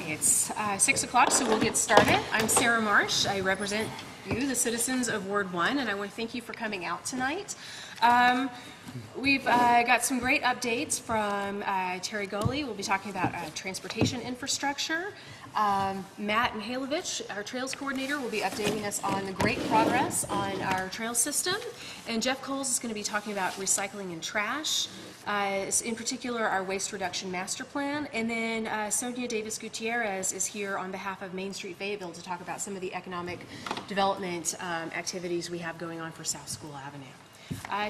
It's 6 o'clock, so we'll get started. I'm Sarah Marsh. I represent you, the citizens of Ward 1, and I want to thank you for coming out tonight. We've got some great updates from Terry Gully. We'll be talking about transportation infrastructure. Matt Mihailovich, our Trails Coordinator, will be updating us on the great progress on our trail system. And Jeff Coles is going to be talking about recycling and trash, in particular our waste reduction master plan. And then Sonia Davis Gutierrez is here on behalf of Main Street Fayetteville to talk about some of the economic development activities we have going on for South School Avenue.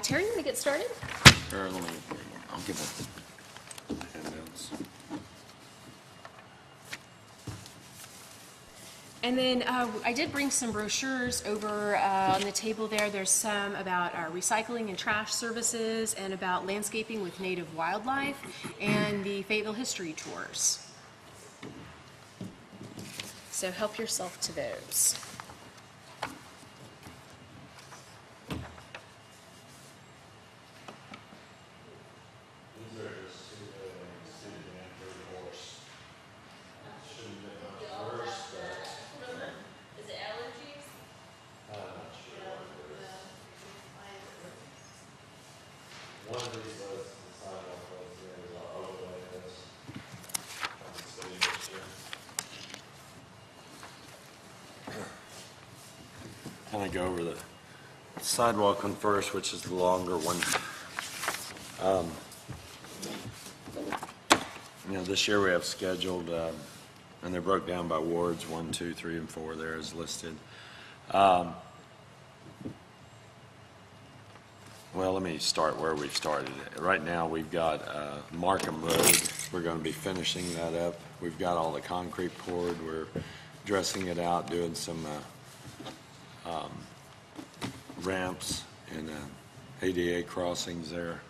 Terry, you want to get started? Sure, I'll give it handouts. And then I did bring some brochures over on the table there. There's some about our recycling and trash services and about landscaping with native wildlife and the Fayetteville history tours. So help yourself to those. Kind of go over the sidewalk one first, which is the longer one. This year we have scheduled, and they're broke down by wards, 1, 2, 3, and 4 there is listed. Well, let me start where we've started. Right now we've got Markham Road. We're going to be finishing that up. We've got all the concrete poured. We're dressing it out, doing some ramps and ADA crossings there.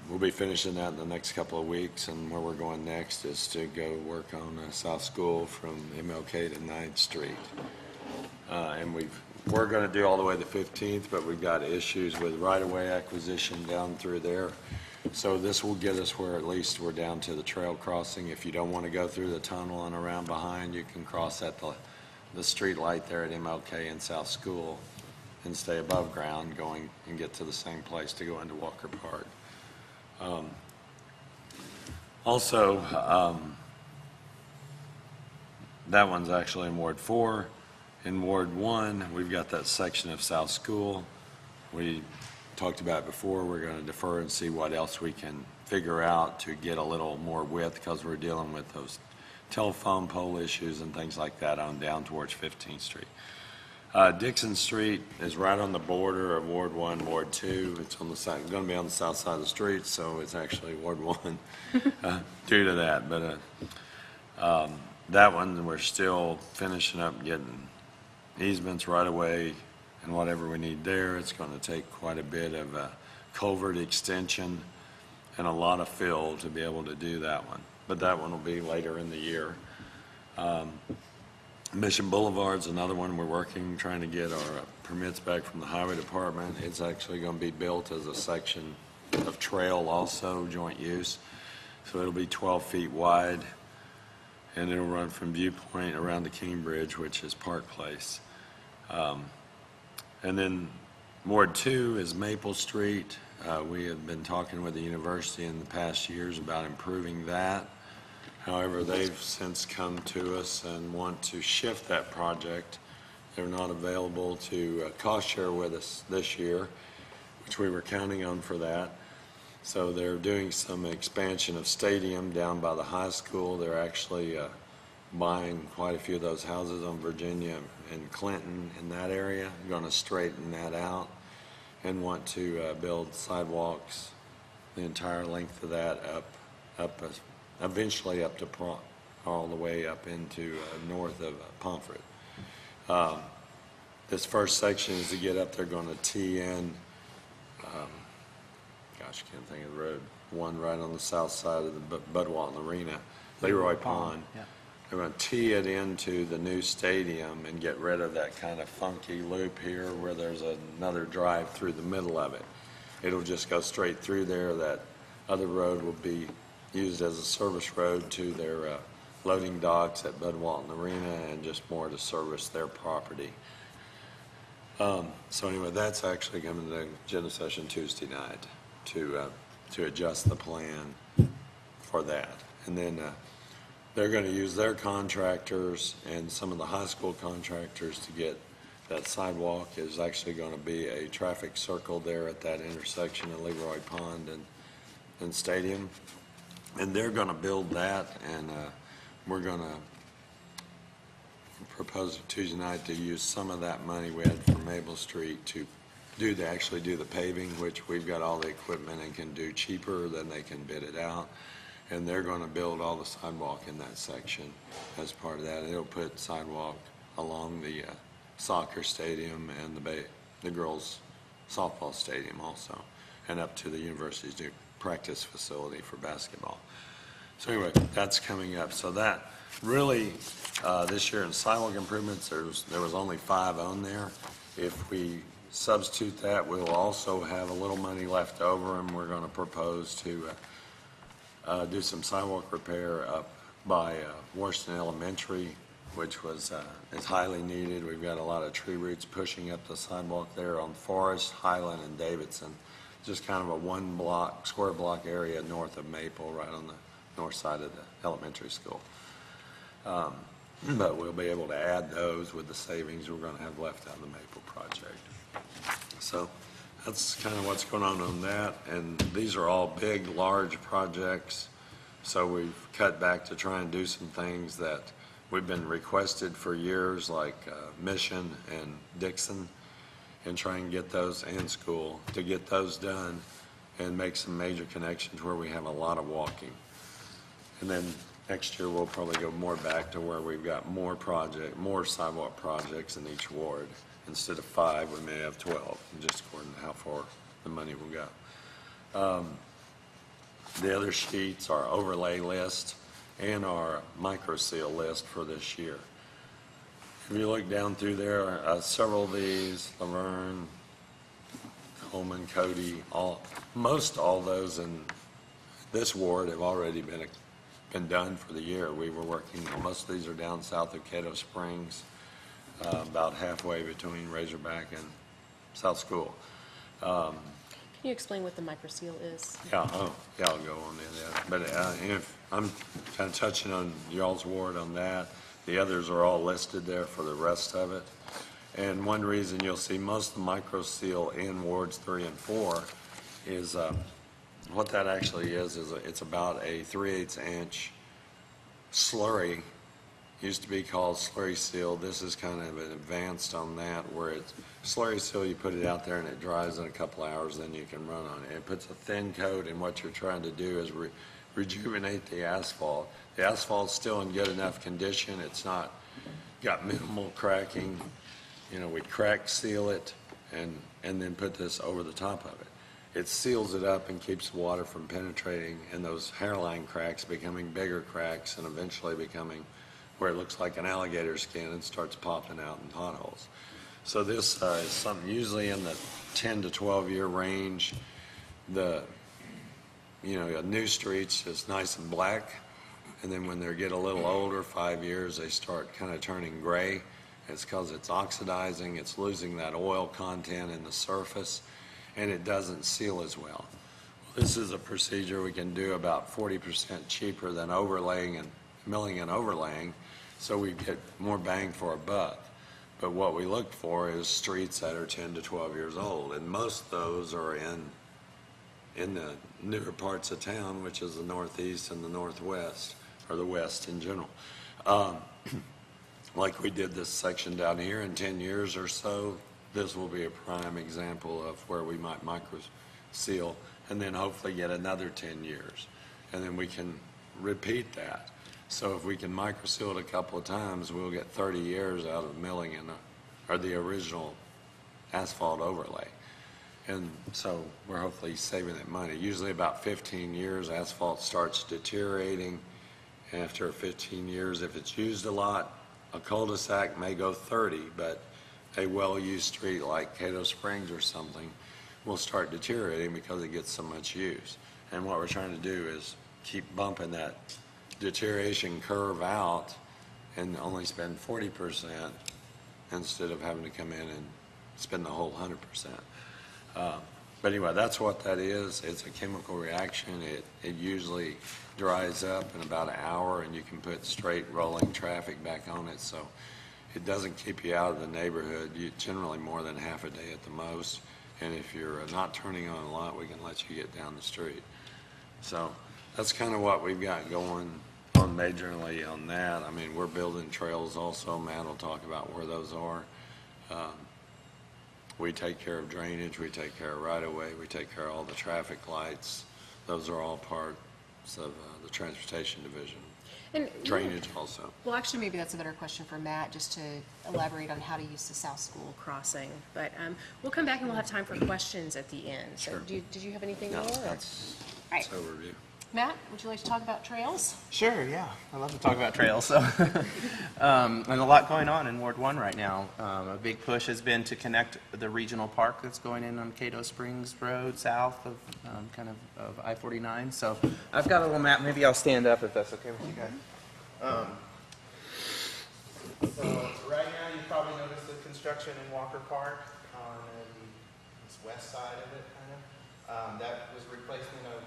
We'll be finishing that in the next couple of weeks, and where we're going next is to go work on South School from MLK to 9th Street. And we're going to do all the way to 15th, but we've got issues with right-of-way acquisition down through there. So this will get us where at least we're down to the trail crossing. If you don't want to go through the tunnel and around behind, you can cross at the street light there at MLK and South School and stay above ground going and get to the same place to go into Walker Park. That one's actually in Ward 4. In Ward 1, we've got that section of South School. We talked about it before. We're going to defer and see what else we can figure out to get a little more width, because we're dealing with those telephone pole issues and things like that on down towards 15th Street. Dixon Street is right on the border of Ward 1, Ward 2. It's on the side, going to be on the south side of the street, so it's actually Ward 1 due to that. But that one, we're still finishing up getting easements right away and whatever we need there. It's going to take quite a bit of culvert extension and a lot of fill to be able to do that one. But that one will be later in the year. Mission Boulevard's another one we're working, trying to get our permits back from the Highway Department. It's actually going to be built as a section of trail also, joint use. So it'll be 12 feet wide, and it'll run from Viewpoint around the King Bridge, which is Park Place. And then Ward 2 is Maple Street. We have been talking with the university in the past years about improving that. However, they've since come to us and want to shift that project. They're not available to cost share with us this year, which we were counting on for that. So they're doing some expansion of stadium down by the high school. They're actually buying quite a few of those houses on Virginia and Clinton in that area. Going to straighten that out and want to build sidewalks the entire length of that eventually up to all the way up into north of Pomfret. This first section is to get up there, going to tee in, gosh, I can't think of the road, one right on the south side of the Budwalton Arena, Leroy Pond. Yeah. They're going to tee it into the new stadium and get rid of that kind of funky loop here where there's another drive through the middle of it. It'll just go straight through there. That other road will be used as a service road to their loading docks at Bud Walton Arena, and just more to service their property. So anyway, that's actually coming to agenda session Tuesday night to adjust the plan for that. And then they're going to use their contractors and some of the high school contractors to get that sidewalk. Is actually going to be a traffic circle there at that intersection of Leroy Pond and Stadium. And they're going to build that, and we're going to propose Tuesday night to use some of that money we had from Maple Street to actually do the paving, which we've got all the equipment and can do cheaper than they can bid it out. And they're going to build all the sidewalk in that section as part of that. It'll put sidewalk along the soccer stadium and the girls softball stadium also, and up to the university's new practice facility for basketball. So anyway, that's coming up. So that really, this year in sidewalk improvements, there was only 5 on there. If we substitute that, we'll also have a little money left over, and we're going to propose to do some sidewalk repair up by Washington Elementary, which is highly needed. We've got a lot of tree roots pushing up the sidewalk there on Forest, Highland, and Davidson. Just kind of a square block area north of Maple, right on the north side of the elementary school. But we'll be able to add those with the savings we're going to have left on the Maple project. So that's kind of what's going on that. And these are all big, large projects. So we've cut back to try and do some things that we've been requested for years, like Mission and Dixon, and try and get those, and school, to get those done and make some major connections where we have a lot of walking. And then next year, we'll probably go more back to where we've got more sidewalk projects in each ward. Instead of 5, we may have 12, just according to how far the money will go. The other sheets are overlay list and our micro seal list for this year. If you look down through there, several of these, Laverne, Holman, Cody, most all those in this ward have already been done for the year. We were working, most of these are down south of Cato Springs, about halfway between Razorback and South School. Can you explain what the microseal is? Yeah, I'll go on that. But if I'm kind of touching on y'all's ward on that, the others are all listed there for the rest of it. And one reason you'll see most of the micro seal in wards 3 and 4 is what that actually is it's about a 3/8 inch slurry. Used to be called slurry seal. This is kind of an advanced on that, where it's slurry seal, you put it out there and it dries in a couple hours, then you can run on it. It puts a thin coat, and what you're trying to do is rejuvenate the asphalt. The asphalt's still in good enough condition. It's not got minimal cracking. You know, we crack seal it and then put this over the top of it. It seals it up and keeps the water from penetrating, and those hairline cracks becoming bigger cracks and eventually becoming where it looks like an alligator skin and starts popping out in potholes. So this is something usually in the 10 to 12 year range. New streets is nice and black, and then when they get a little older, 5 years, they start kind of turning gray. It's because it's oxidizing, it's losing that oil content in the surface, and it doesn't seal as well. This is a procedure we can do about 40% cheaper than overlaying and milling and overlaying, so we get more bang for our buck. But what we look for is streets that are 10 to 12 years old, and most of those are in the newer parts of town, which is the northeast and the northwest, or the west in general. Like we did this section down here, in 10 years or so, this will be a prime example of where we might micro seal, and then hopefully get another 10 years. And then we can repeat that. So if we can micro seal it a couple of times, we'll get 30 years out of milling or the original asphalt overlay. And so we're hopefully saving that money. Usually about 15 years, asphalt starts deteriorating. After 15 years, if it's used a lot, a cul-de-sac may go 30, but a well-used street like Cato Springs or something will start deteriorating because it gets so much use. And what we're trying to do is keep bumping that deterioration curve out and only spend 40% instead of having to come in and spend the whole 100%. But anyway, that's what that is. It's a chemical reaction. It usually dries up in about an hour, and you can put straight rolling traffic back on it. So it doesn't keep you out of the neighborhood. Generally more than half a day at the most. And if you're not turning on a lot, we can let you get down the street. So that's kind of what we've got going on majorly on that. I mean, we're building trails also. Matt will talk about where those are. We take care of drainage, we take care of right-of-way, we take care of all the traffic lights. Those are all parts of the Transportation Division. And Drainage also. Well, actually, maybe that's a better question for Matt, just to elaborate on how to use the South School crossing. But we'll come back and we'll have time for questions at the end. So Sure. did you have anything No, more? that's Right. overview. Matt, would you like to talk about trails? Sure, yeah. I love to talk about trails. So, and a lot going on in Ward 1 right now. A big push has been to connect the regional park that's going in on Cato Springs Road south of of I-49. So I've got a little map. Maybe I'll stand up if that's okay with you guys. So right now you probably noticed the construction in Walker Park on this west side of it, kind of. That was replacement of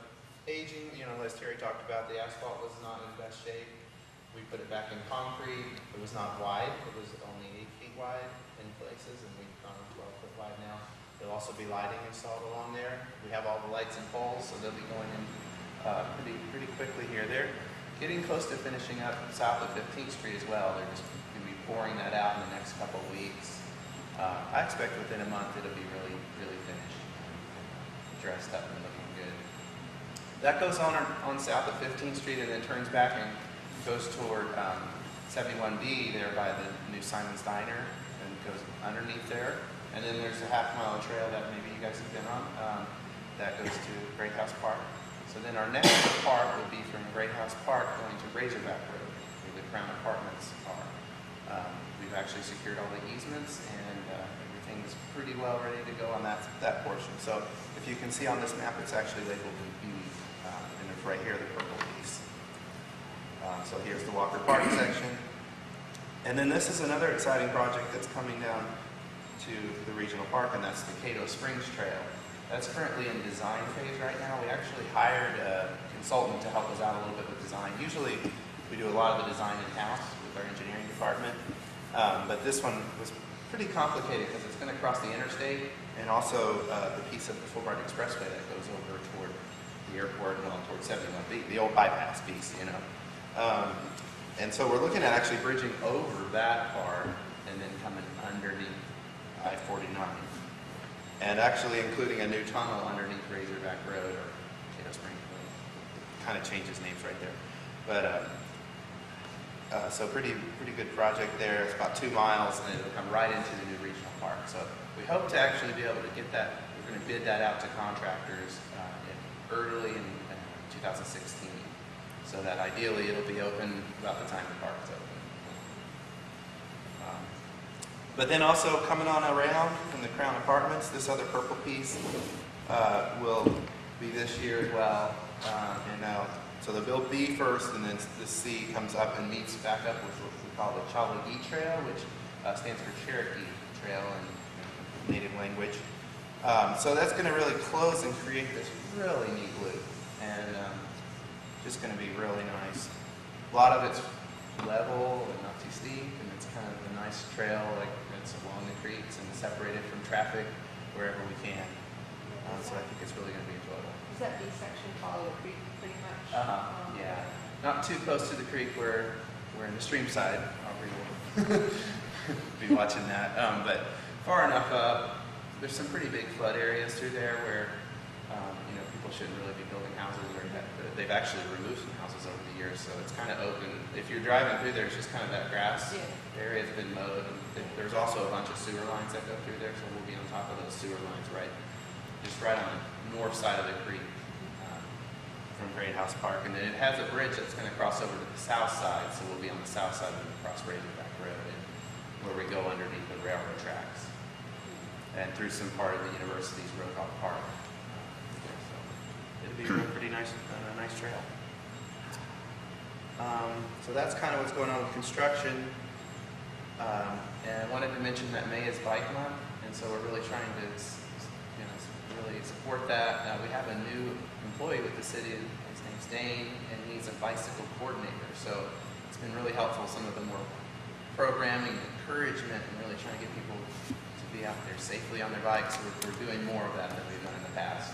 aging, as Terry talked about, the asphalt was not in best shape. We put it back in concrete. It was not wide. It was only 8 feet wide in places, and we've gone 12 foot wide now. There'll also be lighting installed along there. We have all the lights and poles, so they'll be going in pretty quickly here. They're getting close to finishing up south of 15th Street as well. They're just going to be pouring that out in the next couple of weeks. I expect within a month it'll be really finished, dressed up and looking good. That goes on south of 15th Street and then turns back and goes toward 71B there by the new Simon's Diner and goes underneath there. And then there's a half-mile trail that maybe you guys have been on that goes to Great House Park. So then our next park would be from Great House Park going to Razorback Road, where the Crown Apartments are. We've actually secured all the easements and everything is pretty well ready to go on that portion. So if you can see on this map, it's actually labeled in B. And it's right here, the purple piece. So here's the Walker Park section. And then this is another exciting project that's coming down to the regional park, and that's the Cato Springs Trail. That's currently in design phase right now. We actually hired a consultant to help us out a little bit with design. Usually we do a lot of the design in-house with our engineering department, but this one was pretty complicated because it's going to cross the interstate and also the piece of the Fulbright Expressway that goes over toward the airport, well, towards 71B, the old bypass piece, and so we're looking at actually bridging over that part and then coming underneath I-49 and actually including a new tunnel underneath Razorback Road or Cato Springs Road. It kind of changes names right there. But so pretty good project there. It's about 2 miles and it'll come right into the new regional park. So we hope to actually be able to get that. We're going to bid that out to contractors early in 2016, so that ideally it'll be open about the time the park's open. But then also coming on around from the Crown Apartments, this other purple piece will be this year as well. So they'll build B first, and then the C comes up and meets back up with what we call the Chalagi Trail, which stands for Cherokee Trail in native language. So that's going to really close and create this really neat loop, and just going to be really nice. A lot of it's level and not too steep, and it's kind of a nice trail, like it's along the creeks and separated from traffic wherever we can. So I think it's really going to be enjoyable. Does that B section follow the creek pretty much? Yeah. Not too close to the creek where we're in the stream side. Aubrey will be watching that. But far enough up, there's some pretty big flood areas through there where people shouldn't really be building houses, or they've actually removed some houses over the years, so it's kind of open. If you're driving through there, it's just kind of that grass area has been mowed. And there's also a bunch of sewer lines that go through there, so we'll be on top of those sewer lines just right on the north side of the creek from Great House Park. And then it has a bridge that's going to cross over to the south side, so we'll be on the south side of the cross Razorback Road, and where we go underneath the railroad tracks and through some part of the university's Roadhog Park. So it'll be a pretty nice trail. So that's kind of what's going on with construction. And I wanted to mention that May is Bike Month, and so we're really trying to, really support that. We have a new employee with the city. His name's Dane, and he's a bicycle coordinator. So it's been really helpful. Some of the more programming, encouragement, and really trying to get people to be out there safely on their bikes. We're doing more of that than we've done in the past,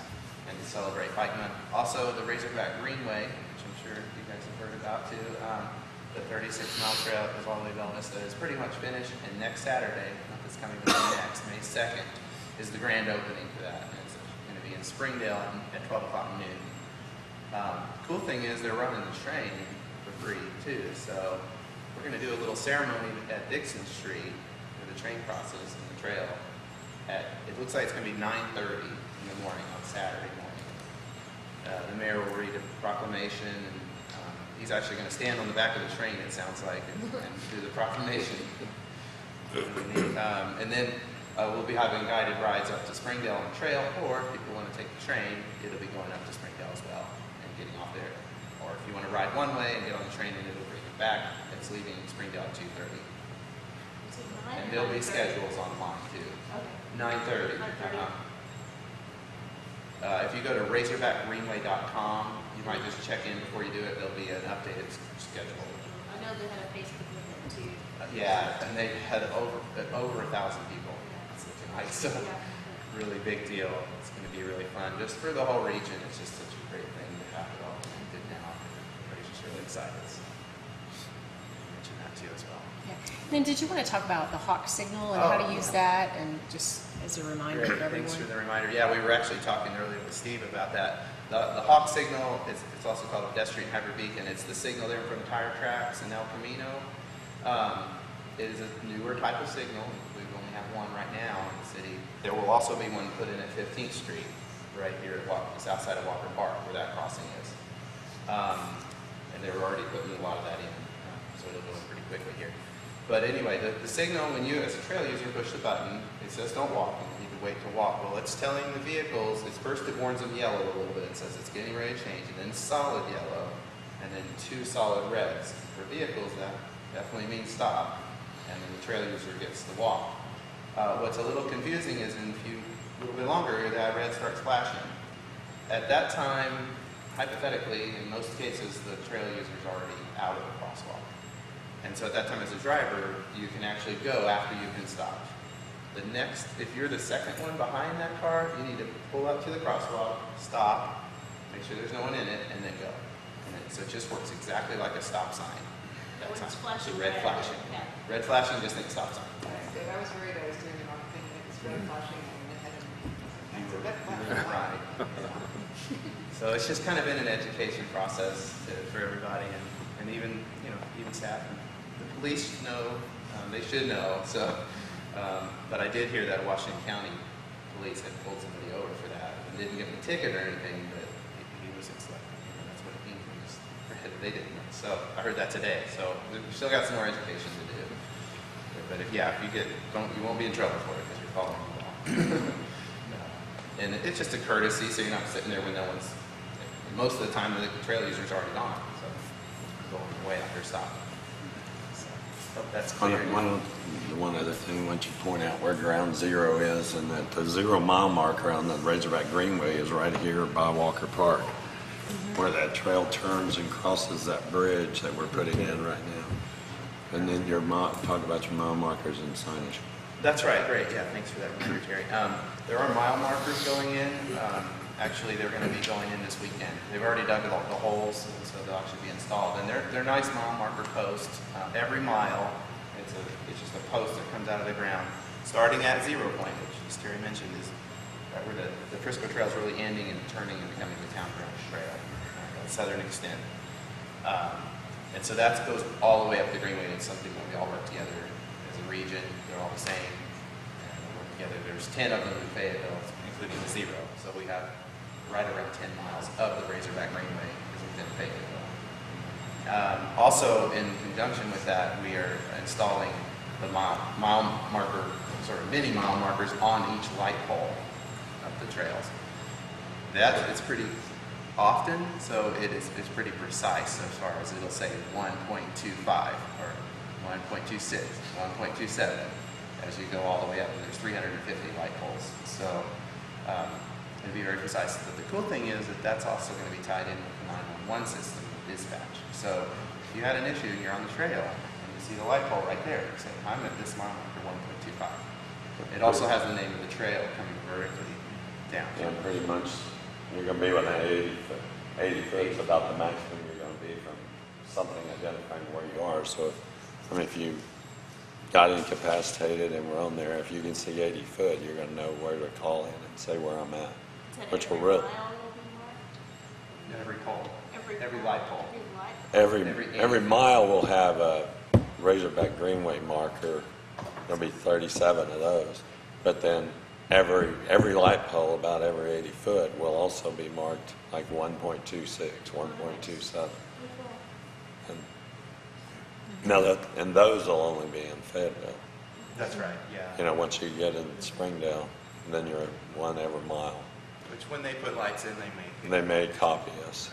and to celebrate Bike Month. Also, the Razorback Greenway, which I'm sure you guys have heard about too. The 36-mile trail that goes all the way to Bella Vista is pretty much finished, and next Saturday, not this coming, but next, May 2nd, is the grand opening for that, and it's going to be in Springdale at 12 o'clock noon. Cool thing is they're running the train for free too, so we're going to do a little ceremony at Dixon Street where the train crosses and the trail. It looks like it's going to be 9:30 in the morning on Saturday morning. The mayor will read a proclamation, and he's actually going to stand on the back of the train, it sounds like, and do the proclamation. And then we'll be having guided rides up to Springdale on the trail, or if people want to take the train, it'll be going up to Springdale as well and getting off there. Or if you want to ride one way and get on the train and it'll bring you back, it's leaving Springdale at 2:30. And there'll be schedules online too. Okay. 9:30. 9:30. If you go to razorbackgreenway.com, you might just check in before you do it. There'll be an updated schedule. I know they had a Facebook event too. Yeah, and they had over 1,000 people tonight, so really big deal. It's going to be really fun. Just for the whole region, it's just such a great thing to have it all ended now. Everybody's just really excited. So mention that too as well. Yeah. Then did you want to talk about the hawk signal and how to use that, and just as a reminder Great, of everyone? thanks for the reminder. Yeah, we were actually talking earlier with Steve about that. The hawk signal, it's also called a pedestrian hyper beacon. It's the signal there from tire tracks in El Camino. It is a newer type of signal. We only have one right now in the city. There will also be one put in at 15th Street, right here at south side of Walker Park, where that crossing is. And they were already putting a lot of that in, so it'll go in pretty quickly here. But anyway, the signal, when you, as a trail user, push the button, it says don't walk, and you need to wait to walk. Well, it's telling the vehicles, first it warns them yellow a little bit. It says it's getting ready to change, and then solid yellow, and then 2 solid reds. For vehicles, that definitely means stop, and then the trail user gets the walk. What's a little confusing is a little bit longer, that red starts flashing. At that time, hypothetically, in most cases, the trail user is already out of the crosswalk. And so at that time, as a driver, you can actually go after you've been stopped. If you're the second one behind that car, you need to pull up to the crosswalk, stop, make sure there's no one in it, and then go. So it just works exactly like a stop sign. When it's flashing red flashing. Yeah. Red flashing, just think stop sign. If I was worried I was doing the wrong thing, and it was red flashing, and I went ahead and it's a red flashing. Right. So it's just kind of been an education process for everybody, and even staff. The police know, they should know. So, but I did hear that Washington County police had pulled somebody over for that and didn't give him a ticket or anything, but he was like, that's what it means. They didn't know. So I heard that today. So we've still got some more education to do. But if you won't be in trouble for it because you're following the law. And it's just a courtesy, so you're not sitting there when no one's. Most of the time, the trail user's already gone, so going way after stop. So, hope that's clear. One other thing, once you point out where ground zero is, and that the 0 mile marker on the Razorback Greenway is right here by Walker Park, where that trail turns and crosses that bridge that we're putting in right now. And then talk about your mile markers and signage. That's right, great, yeah, thanks for that reminder, Terry. There are mile markers going in. Actually, they're going to be going in this weekend. They've already dug the holes, so they'll actually be installed. And they're nice mile marker posts. Every mile, it's just a post that comes out of the ground, starting at 0 point, which, as Terry mentioned, is right where the Frisco Trail is really ending and turning and becoming the Town Branch Trail, the southern extent. And so that goes all the way up the Greenway. It's something that we all work together as a region. They're all the same. And we work together. There's 10 of them in Fayetteville, including the 0. So we have right around 10 miles of the Razorback Greenway is within Fayetteville. Also, in conjunction with that, we are installing the mile marker, sort of mini mile markers on each light pole of the trails. It's pretty often, so it's pretty precise as far as it'll say 1.25 or 1.26, 1.27 as you go all the way up. And there's 350 light poles, so it'll be very precise. But the cool thing is that that's also going to be tied in with the 911 system dispatch. So if you had an issue and you're on the trail and you see the light pole right there, you say, I'm at this mile marker 1.25. It also has the name of the trail coming vertically down. Yeah, pretty much, you're gonna be within 80 foot. 80 foot is about the maximum you're gonna be from something identifying where you are. So, if you got incapacitated and we're on there, if you can see 80 foot, you're gonna know where to call in and say where I'm at. Is that Which will every really, mile will be marked? Every pole, every pole? light pole. Every light? every mile will have a Razorback Greenway marker. There'll be 37 of those. But then every light pole about every 80 foot will also be marked like 1.26, 1.27. And and those will only be in Fayetteville. That's right, yeah. Once you get in Springdale, then you're at one every mile. Which when they put lights in, They may copy us.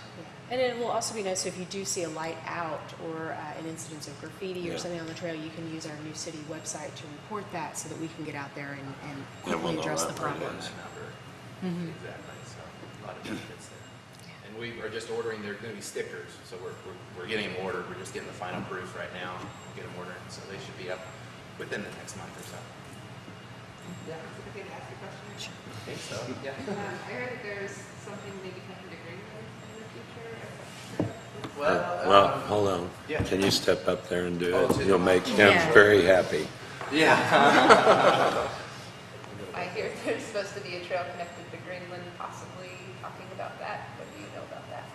And it will also be nice if you do see a light out or an incidence of graffiti or Yeah. something on the trail, you can use our new city website to report that so that we can get out there and Yeah, we'll quickly know address that the right problem. away. number. Exactly, so a lot of benefits there. And we are just ordering, they're going to be stickers, so we're getting them ordered. We're just getting the final proofs right now. We'll get them ordered, so they should be up within the next month or so. Is it okay to ask a question? I think so, yeah. I heard that there's something maybe coming to Greenwood in the future. Well, hold on. yeah. Can you step up there and do Oh, it? to You'll the- make him Yeah. very happy. Yeah. I hear there's supposed to be a trail connected to Greenland, possibly talking about that. What do you know about that?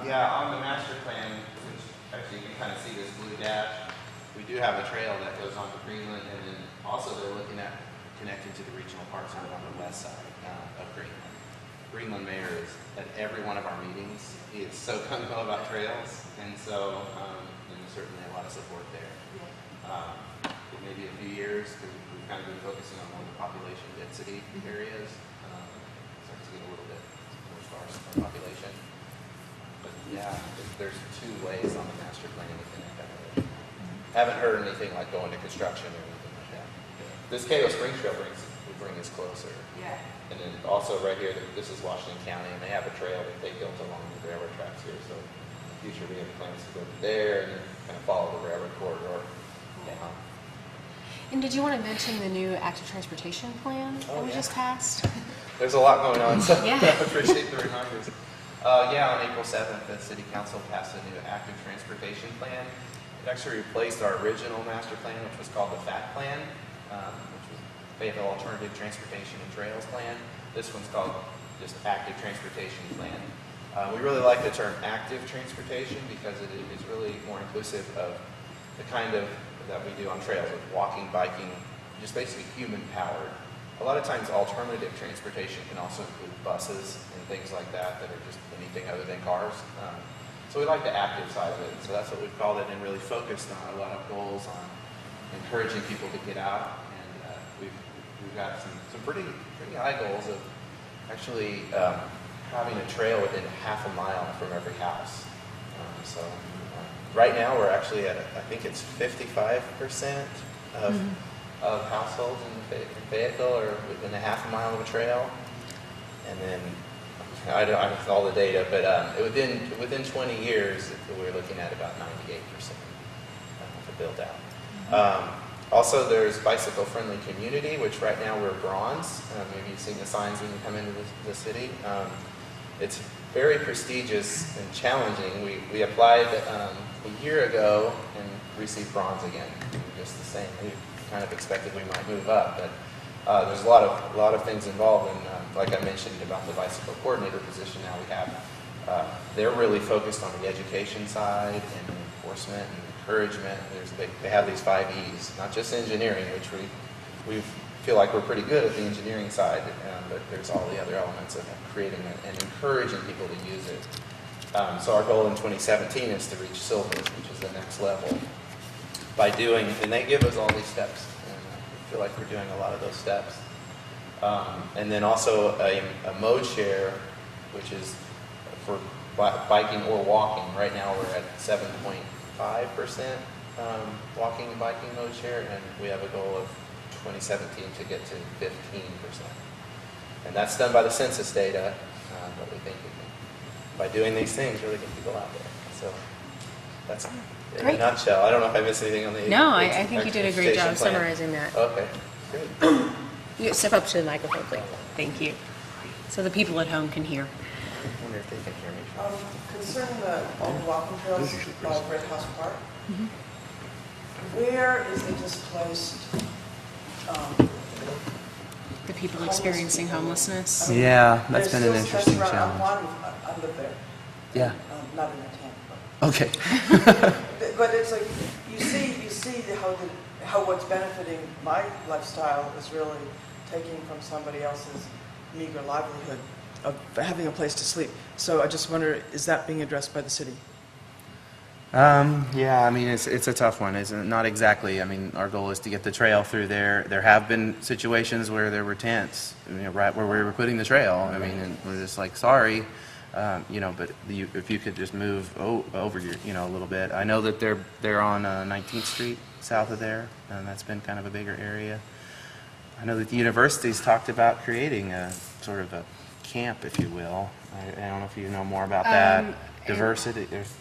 Yeah, on the master plan, which actually you can kind of see this blue dash, we do have a trail that goes on to Greenland, and then also they're looking at connecting to the regional park center on the west side of Greenland. Greenland mayor is at every one of our meetings. He is so gung-ho about trails, and so and there's certainly a lot of support there. It may be a few years because we've kind of been focusing on more of the population density areas. Starts to get a little bit more sparse in our population. But yeah, there's two ways on the master plan to connect that way. Haven't heard anything like going to construction or anything like that. This Cato Springs Trail will bring us closer. Yeah. And then also right here, this is Washington County, and they have a trail that they built along the railroad tracks here. So in the future, we have plans to go there and then kind of follow the railroad corridor. And did you want to mention the new active transportation plan that we yeah. just passed? There's a lot going on, so Yeah. I appreciate the reminders. Yeah, on April 7th, the City Council passed a new active transportation plan. It actually replaced our original master plan, which was called the FAT plan, which was Fayetteville Alternative Transportation and Trails Plan. This one's called just Active Transportation Plan. We really like the term active transportation because it is really more inclusive of the kind of that we do on trails with walking, biking, just basically human powered. A lot of times alternative transportation can also include buses and things like that that are just anything other than cars. So we like the active side of it. So that's what we've called it and really focused on a lot of goals on encouraging people to get out. And we've got some pretty high goals of actually having a trail within half a mile from every house. Right now we're actually at, I think it's 55% of households in Fayetteville are within a half a mile of a trail. And then, I don't have all the data, but within 20 years, we're looking at about 98% to build out. Also, there's bicycle-friendly community, which right now we're bronze. Maybe you've seen the signs when you come into the city. It's very prestigious and challenging. We applied a year ago and received bronze again. Just the same. We kind of expected we might move up, but there's a lot of things involved. And like I mentioned about the bicycle coordinator position, now we have. They're really focused on the education side and enforcement and encouragement. They have these 5 E's, not just engineering, which we feel like we're pretty good at the engineering side, but there's all the other elements of creating and encouraging people to use it. So our goal in 2017 is to reach silver, which is the next level. By doing, and they give us all these steps, and I feel like we're doing a lot of those steps. And then also a mode share, which is for biking or walking. Right now, we're at 7.5% walking and biking mode share, and we have a goal of 2017 to get to 15%. And that's done by the census data, but we think we can, by doing these things, really get people out there. So that's in Great. a nutshell. I don't know if I missed anything on the No, I think you did a great job transportation plan. summarizing that. Okay, great. You step up to the microphone, please. Thank you. So the people at home can hear. I wonder if they can hear me. Concerning the old walking trails by Great House Park, where is the displaced, The people experiencing homelessness. Yeah, that's been an there's still interesting space around- challenge. I live there. Yeah. Not in a tent, Okay. but it's like, you see how what's benefiting my lifestyle is really taking from somebody else's meager livelihood of having a place to sleep. So I just wonder, is that being addressed by the city? Yeah, I mean, it's a tough one, isn't it? Not exactly. I mean, our goal is to get the trail through there. There have been situations where there were tents, right where we were putting the trail. I mean, and we're just like, sorry, but if you could just move over your, a little bit. I know that they're on 19th Street south of there, and that's been kind of a bigger area. I know that the university's talked about creating a sort of a camp, if you will. I don't know if you know more about that. Diversity, there's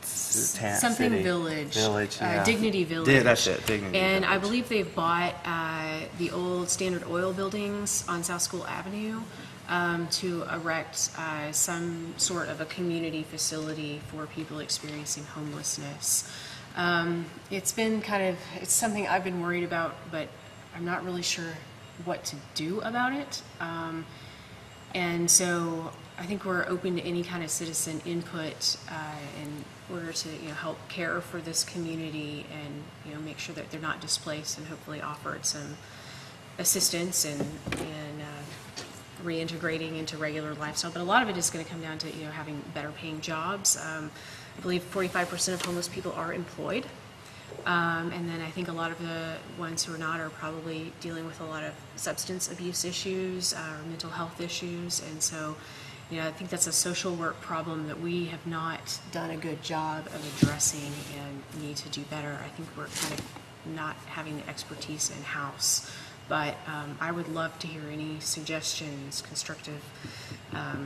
Something City. Village. Village, yeah. Dignity Village. Yeah, that's it, Dignity And I Village. believe they've bought the old Standard Oil buildings on South School Avenue to erect some sort of a community facility for people experiencing homelessness. It's been it's something I've been worried about, but I'm not really sure what to do about it. And so I think we're open to any kind of citizen input in order to help care for this community and make sure that they're not displaced and hopefully offered some assistance and reintegrating into regular lifestyle. But a lot of it is going to come down to having better paying jobs. I believe 45% of homeless people are employed. And then I think a lot of the ones who are not are probably dealing with a lot of substance abuse issues or mental health issues. And so, I think that's a social work problem that we have not done a good job of addressing and need to do better. I think we're kind of not having the expertise in-house. But I would love to hear any suggestions, constructive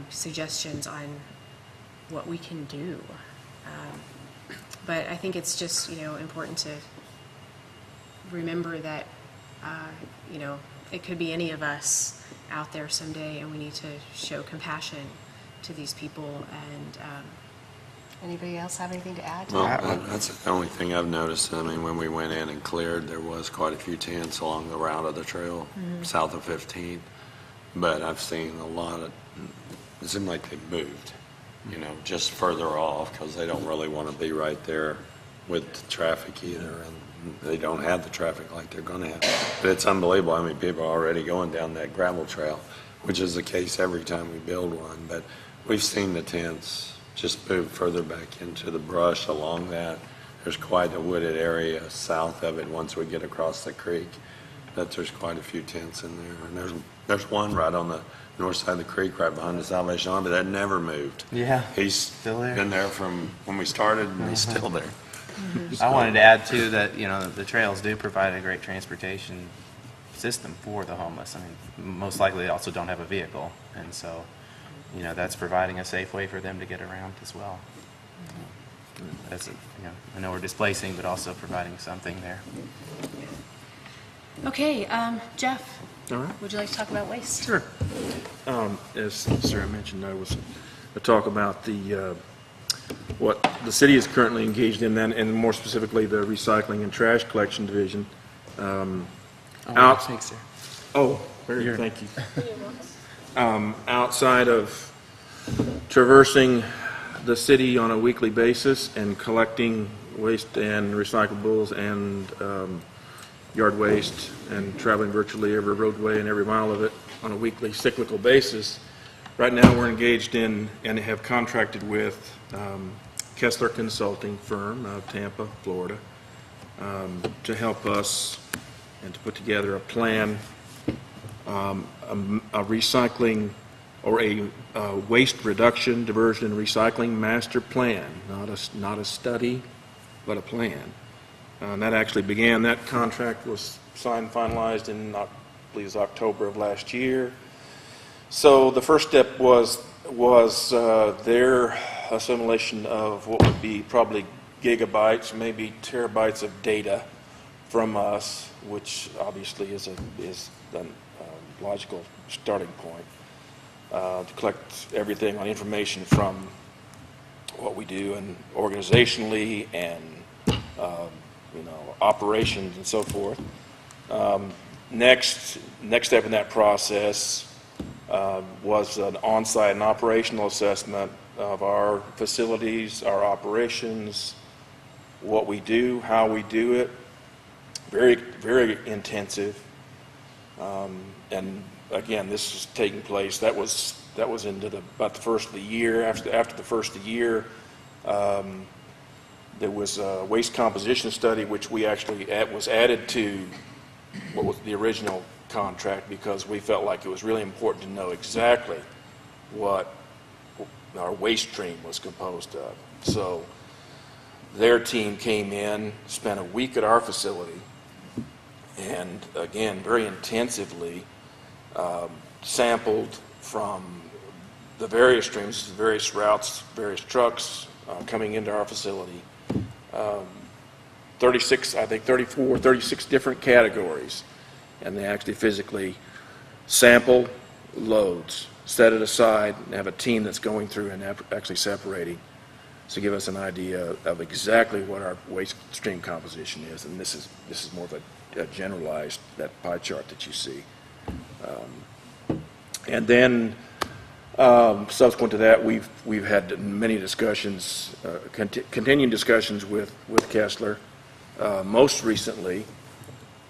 suggestions on what we can do. But I think it's just, important to remember that, it could be any of us out there someday, and we need to show compassion to these people. And anybody else have anything to add to that? Well, that's the only thing I've noticed. I mean, when we went in and cleared, there was quite a few tents along the route of the trail, south of 15. But I've seen a lot of, it seemed like they moved, just further off because they don't really want to be right there with the traffic either. And they don't have the traffic like they're going to have. But it's unbelievable. I mean, people are already going down that gravel trail, which is the case every time we build one. But we've seen the tents just move further back into the brush along that. There's quite a wooded area south of it once we get across the creek. But there's quite a few tents in there. And there's one right on the north side of the creek right behind the Salvation Army that never moved. Yeah, He's still there. been there from when we started, and he's still there. I wanted to add too that the trails do provide a great transportation system for the homeless. I mean, most likely they also don't have a vehicle, and so that's providing a safe way for them to get around as well. That's I know we're displacing, but also providing something there. Okay, Jeff, All right. would you like to talk about waste? Sure. As Sarah mentioned, there was a talk about what the city is currently engaged in, then, and more specifically the recycling and trash collection division. Thanks, sir. Oh, thank you. Outside of traversing the city on a weekly basis and collecting waste and recyclables and yard waste and traveling virtually every roadway and every mile of it on a weekly cyclical basis, right now we're engaged in and have contracted with Kessler Consulting firm out of Tampa, Florida, to help us and to put together a plan, a recycling or a waste reduction, diversion, and recycling master plan, not a study, but a plan. And that actually began, that contract was signed, finalized in, I believe it was October of last year. So the first step was their assimilation of what would be probably gigabytes, maybe terabytes of data from us, which obviously is a logical starting point to collect everything on information from what we do and organizationally and operations and so forth. Next step in that process was an on-site and operational assessment of our facilities, our operations, what we do, how we do it. Very, very intensive. And again, this is taking place. That was into about the first of the year. After the first of the year, there was a waste composition study, which we actually was added to what was the original contract because we felt like it was really important to know exactly what our waste stream was composed of. So their team came in, spent a week at our facility, and again, very intensively sampled from the various streams, various routes, various trucks coming into our facility. 36 different categories. And they actually physically sample loads, set it aside, and have a team that's going through and actually separating to give us an idea of exactly what our waste stream composition is. And this is more of a generalized, that pie chart that you see. And then subsequent to that, we've had many discussions, continuing discussions with Kessler. Most recently,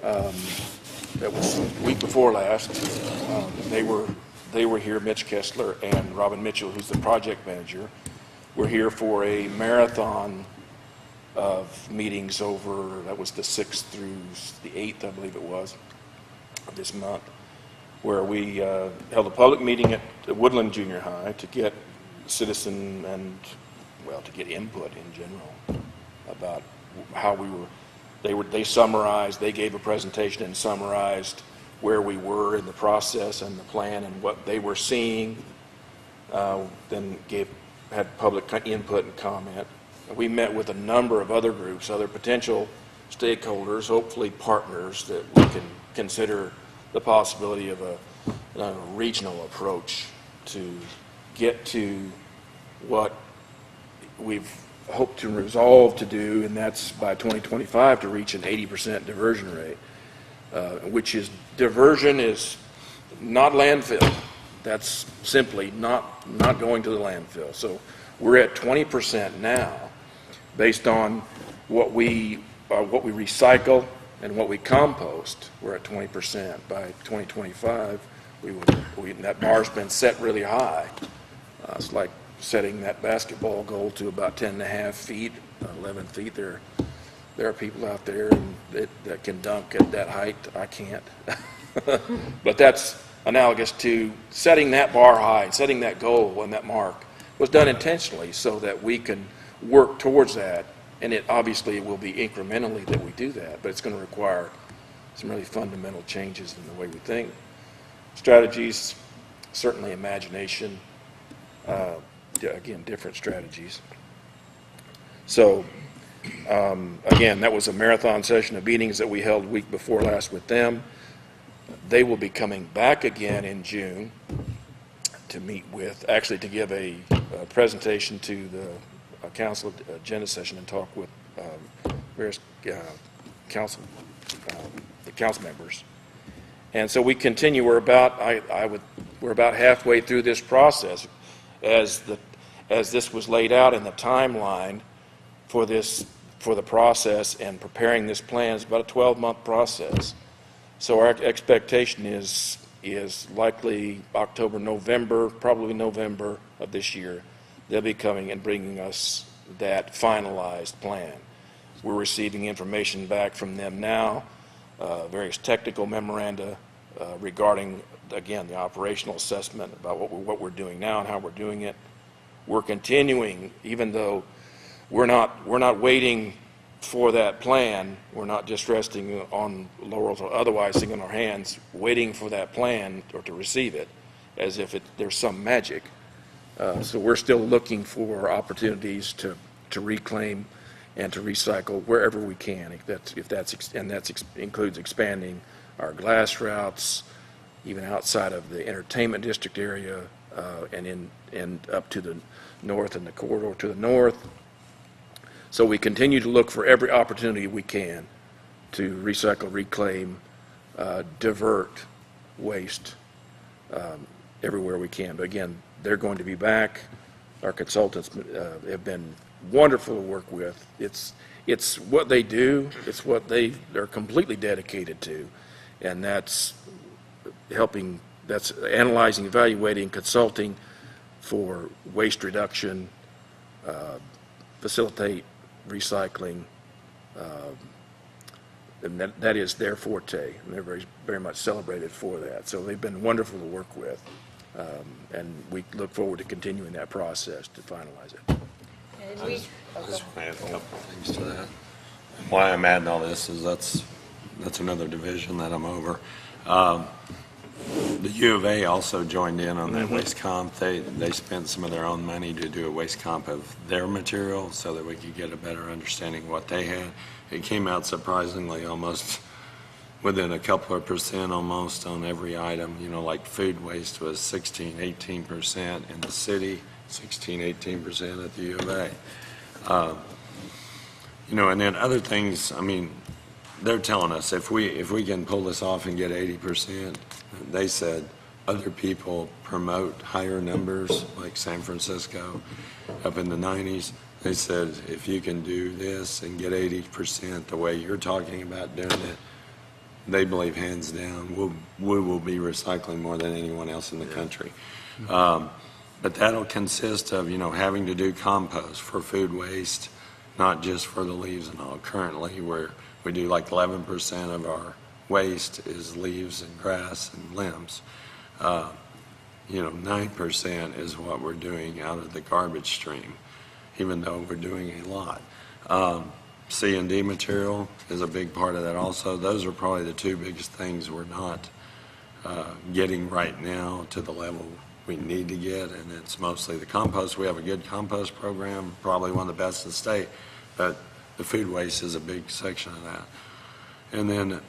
that was the week before last. They were here. Mitch Kessler and Robin Mitchell, who's the project manager, were here for a marathon of meetings over. That was the 6th through the 8th, I believe it was, of this month, where we held a public meeting at the Woodland Junior High to get citizen and, well, to get input in general about how we were. They summarized, they gave a presentation and summarized where we were in the process and the plan and what they were seeing, then had public input and comment. We met with a number of other groups, other potential stakeholders, hopefully partners, that we can consider the possibility of a regional approach to get to what we've hoped to resolve to do, and that's by 2025 to reach an 80% diversion rate, which is diversion is not landfill. That's simply not going to the landfill. So we're at 20% now, based on what we recycle and what we compost. We're at 20%. By 2025, that bar's been set really high. It's like setting that basketball goal to about 10.5 feet, 11 feet. There are people out there that can dunk at that height. I can't. But that's analogous to setting that bar high, setting that goal and that mark was done intentionally so that we can work towards that. And it obviously will be incrementally that we do that, but it's going to require some really fundamental changes in the way we think. Strategies, certainly imagination, again, different strategies. So, again, that was a marathon session of meetings that we held the week before last with them. They will be coming back again in June to meet with, actually to give a presentation to the council agenda session and talk with various the council members. And so we continue. We're about halfway through this process, as this was laid out in the timeline for the process and preparing this plan. It's about a 12-month process. So our expectation is likely October, November, probably November of this year. They'll be coming and bringing us that finalized plan. We're receiving information back from them now, various technical memoranda regarding, again, the operational assessment about what we're doing now and how we're doing it. We're continuing, even though we're not waiting for that plan. We're not just resting on laurels or otherwise sitting on our hands, waiting for that plan or to receive it, as if there's some magic. So we're still looking for opportunities to reclaim and to recycle wherever we can. That includes expanding our glass routes, even outside of the entertainment district area, and up to the north and the corridor to the north. So we continue to look for every opportunity we can to recycle, reclaim, divert waste everywhere we can. But again, they're going to be back. Our consultants have been wonderful to work with. It's what they do. It's what they're completely dedicated to, and that's helping. That's analyzing, evaluating, consulting for waste reduction, facilitate recycling, and that is their forte, and they're very, very much celebrated for that. So they've been wonderful to work with, and we look forward to continuing that process to finalize it. And we, I just want to add a couple of things to that. Why I'm adding all this is that's another division that I'm over. The U of A also joined in on that waste comp. They spent some of their own money to do a waste comp of their material so that we could get a better understanding of what they had. It came out surprisingly almost within a couple of percent almost on every item. You know, like food waste was 16, 18% in the city, 16, 18% at the U of A. You know, and then other things, I mean, they're telling us if we can pull this off and get 80%, they said other people promote higher numbers, like San Francisco up in the 90s. They said if you can do this and get 80% the way you're talking about doing it, they believe hands down we will be recycling more than anyone else in the country. But that'll consist of, you know, having to do compost for food waste, not just for the leaves and all. Currently, we do like 11% of our waste is leaves and grass and limbs. You know, 9% is what we're doing out of the garbage stream, even though we're doing a lot. C&D material is a big part of that also. Those are probably the two biggest things we're not getting right now to the level we need to get, and it's mostly the compost. We have a good compost program, probably one of the best in the state, but the food waste is a big section of that. And then,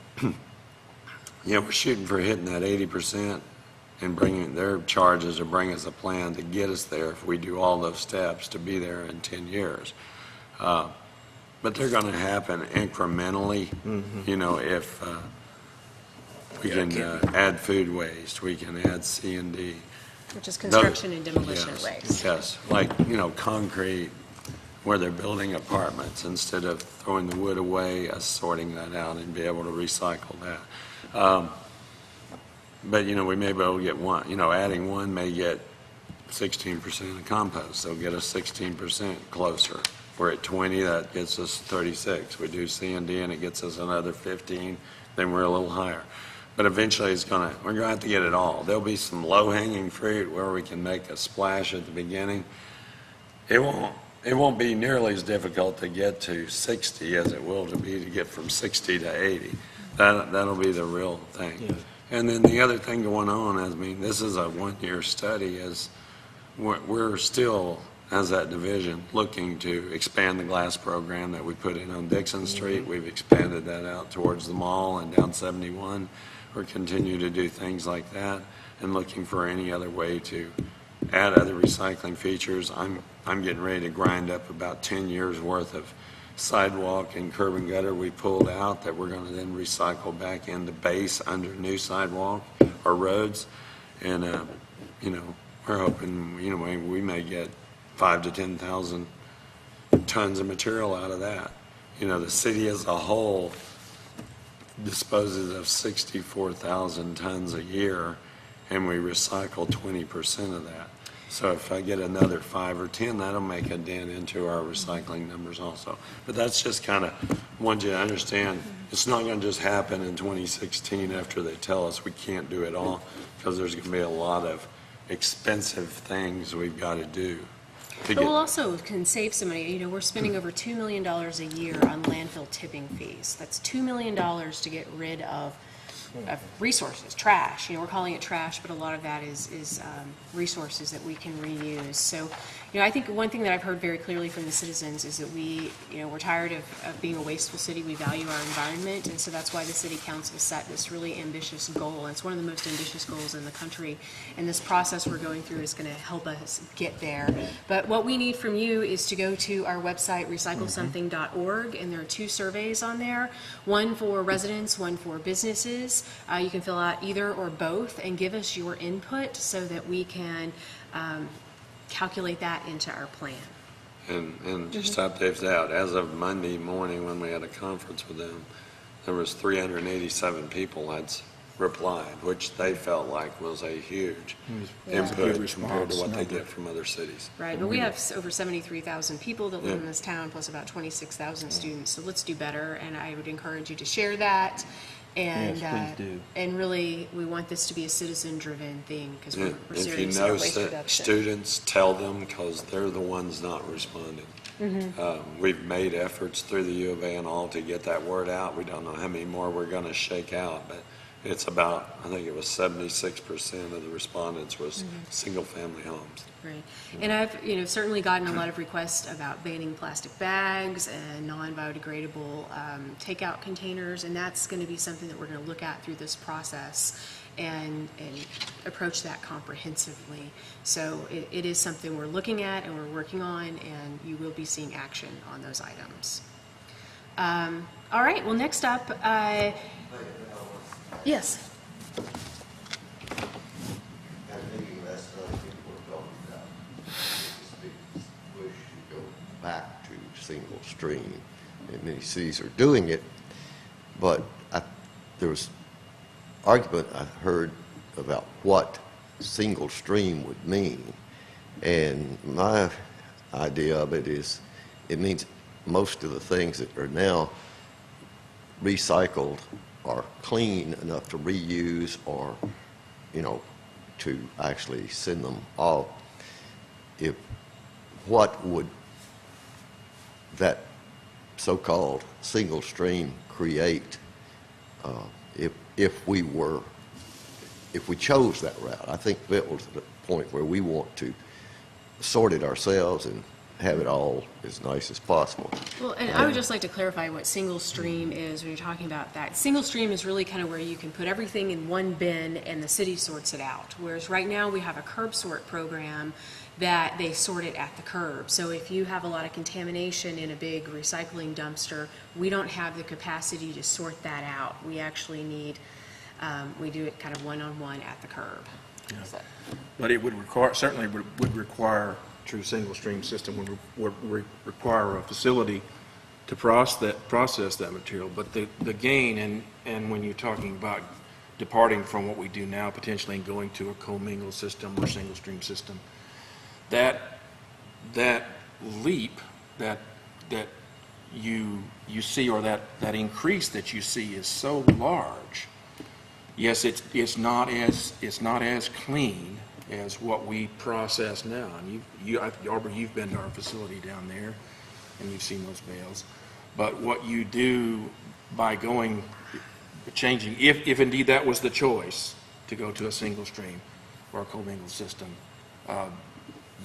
yeah, we're shooting for hitting that 80% and bringing their charges to bring us a plan to get us there if we do all those steps to be there in 10 years. But they're going to happen incrementally. You know, if we can add food waste, we can add C&D. which is construction and demolition Yes, waste. yes, like, you know, concrete, where they're building apartments, instead of throwing the wood away, us sorting that out and be able to recycle that. But, you know, we may be able to get one, you know, adding one may get 16% of compost, they'll get us 16% closer. We're at 20, that gets us 36. We do C&D and it gets us another 15, then we're a little higher. But eventually we're gonna have to get it all. There'll be some low-hanging fruit where we can make a splash at the beginning. It won't be nearly as difficult to get to 60 as it will to get from 60 to 80. That'll be the real thing. Yeah. And then the other thing going on, I mean, this is a one-year study, is we're still, as that division, looking to expand the glass program that we put in on Dixon Street. We've expanded that out towards the mall and down 71. We're continuing to do things like that and looking for any other way to add other recycling features. I'm getting ready to grind up about 10 years worth of sidewalk and curb and gutter we pulled out that we're going to then recycle back into base under new sidewalk or roads. And, you know, we're hoping, you know, we may get 5,000 to 10,000 tons of material out of that. You know, the city as a whole disposes of 64,000 tons a year, and we recycle 20% of that. So if I get another 5 or 10, that'll make a dent into our recycling numbers also. But that's just kind of, want you to understand, it's not going to just happen in 2016 after they tell us we can't do it all, because there's going to be a lot of expensive things we've got to do. But we'll also can save some money. You know, we're spending over $2 million a year on landfill tipping fees. That's $2 million to get rid of resources, trash. You know, we're calling it trash, but a lot of that is resources that we can reuse. So, you know, I think one thing that I've heard very clearly from the citizens is that we're tired of being a wasteful city. We value our environment, and so that's why the city council set this really ambitious goal. And it's one of the most ambitious goals in the country, and this process we're going through is going to help us get there. But what we need from you is to go to our website, recyclesomething.org, and there are 2 surveys on there, one for residents, one for businesses. You can fill out either or both and give us your input so that we can calculate that into our plan. And just to update that, as of Monday morning when we had a conference with them, there was 387 people that's replied, which they felt like was a huge input compared to what they get from other cities. Right, but we have over 73,000 people that live in this town, plus about 26,000 students, so let's do better, and I would encourage you to share that. And, Yes, please do. And really, we want this to be a citizen-driven thing, because we're If you serious know about waste reduction. students, tell them, because they're the ones not responding. We've made efforts through the U of A and all to get that word out. We don't know how many more we're going to shake out, but it's about, I think it was 76% of the respondents was single-family homes. Right, and I've, certainly gotten a lot of requests about banning plastic bags and non-biodegradable takeout containers, and that's going to be something that we're going to look at through this process and approach that comprehensively. So it is something we're looking at and we're working on, and you will be seeing action on those items. All right, well, next up, yes. Back to single stream, and many cities are doing it, but there was argument I heard about what single stream would mean, and my idea of it is it means most of the things that are now recycled are clean enough to reuse or, to actually send them off. What would that so-called single stream create if we chose that route? I think Fayetteville's at the point where we want to sort it ourselves and have it all as nice as possible. Well, and I would just like to clarify what single stream is when you're talking about that. Single stream is really kind of where you can put everything in one bin and the city sorts it out. Whereas right now we have a curb sort program that they sort it at the curb. So if you have a lot of contamination in a big recycling dumpster, we don't have the capacity to sort that out. We actually need, we do it kind of one-on-one at the curb. Yeah. So. But it would require, certainly would require, true single stream system would require a facility to process that material. But the gain, and when you're talking about departing from what we do now, potentially and going to a commingled system or single stream system, that leap that you see, or that increase that you see, is so large. Yes, it's not as clean as what we process now. And Aubrey, you've been to our facility down there, and you've seen those bales. But what you do by changing, if indeed that was the choice, to go to a single stream or a commingled system,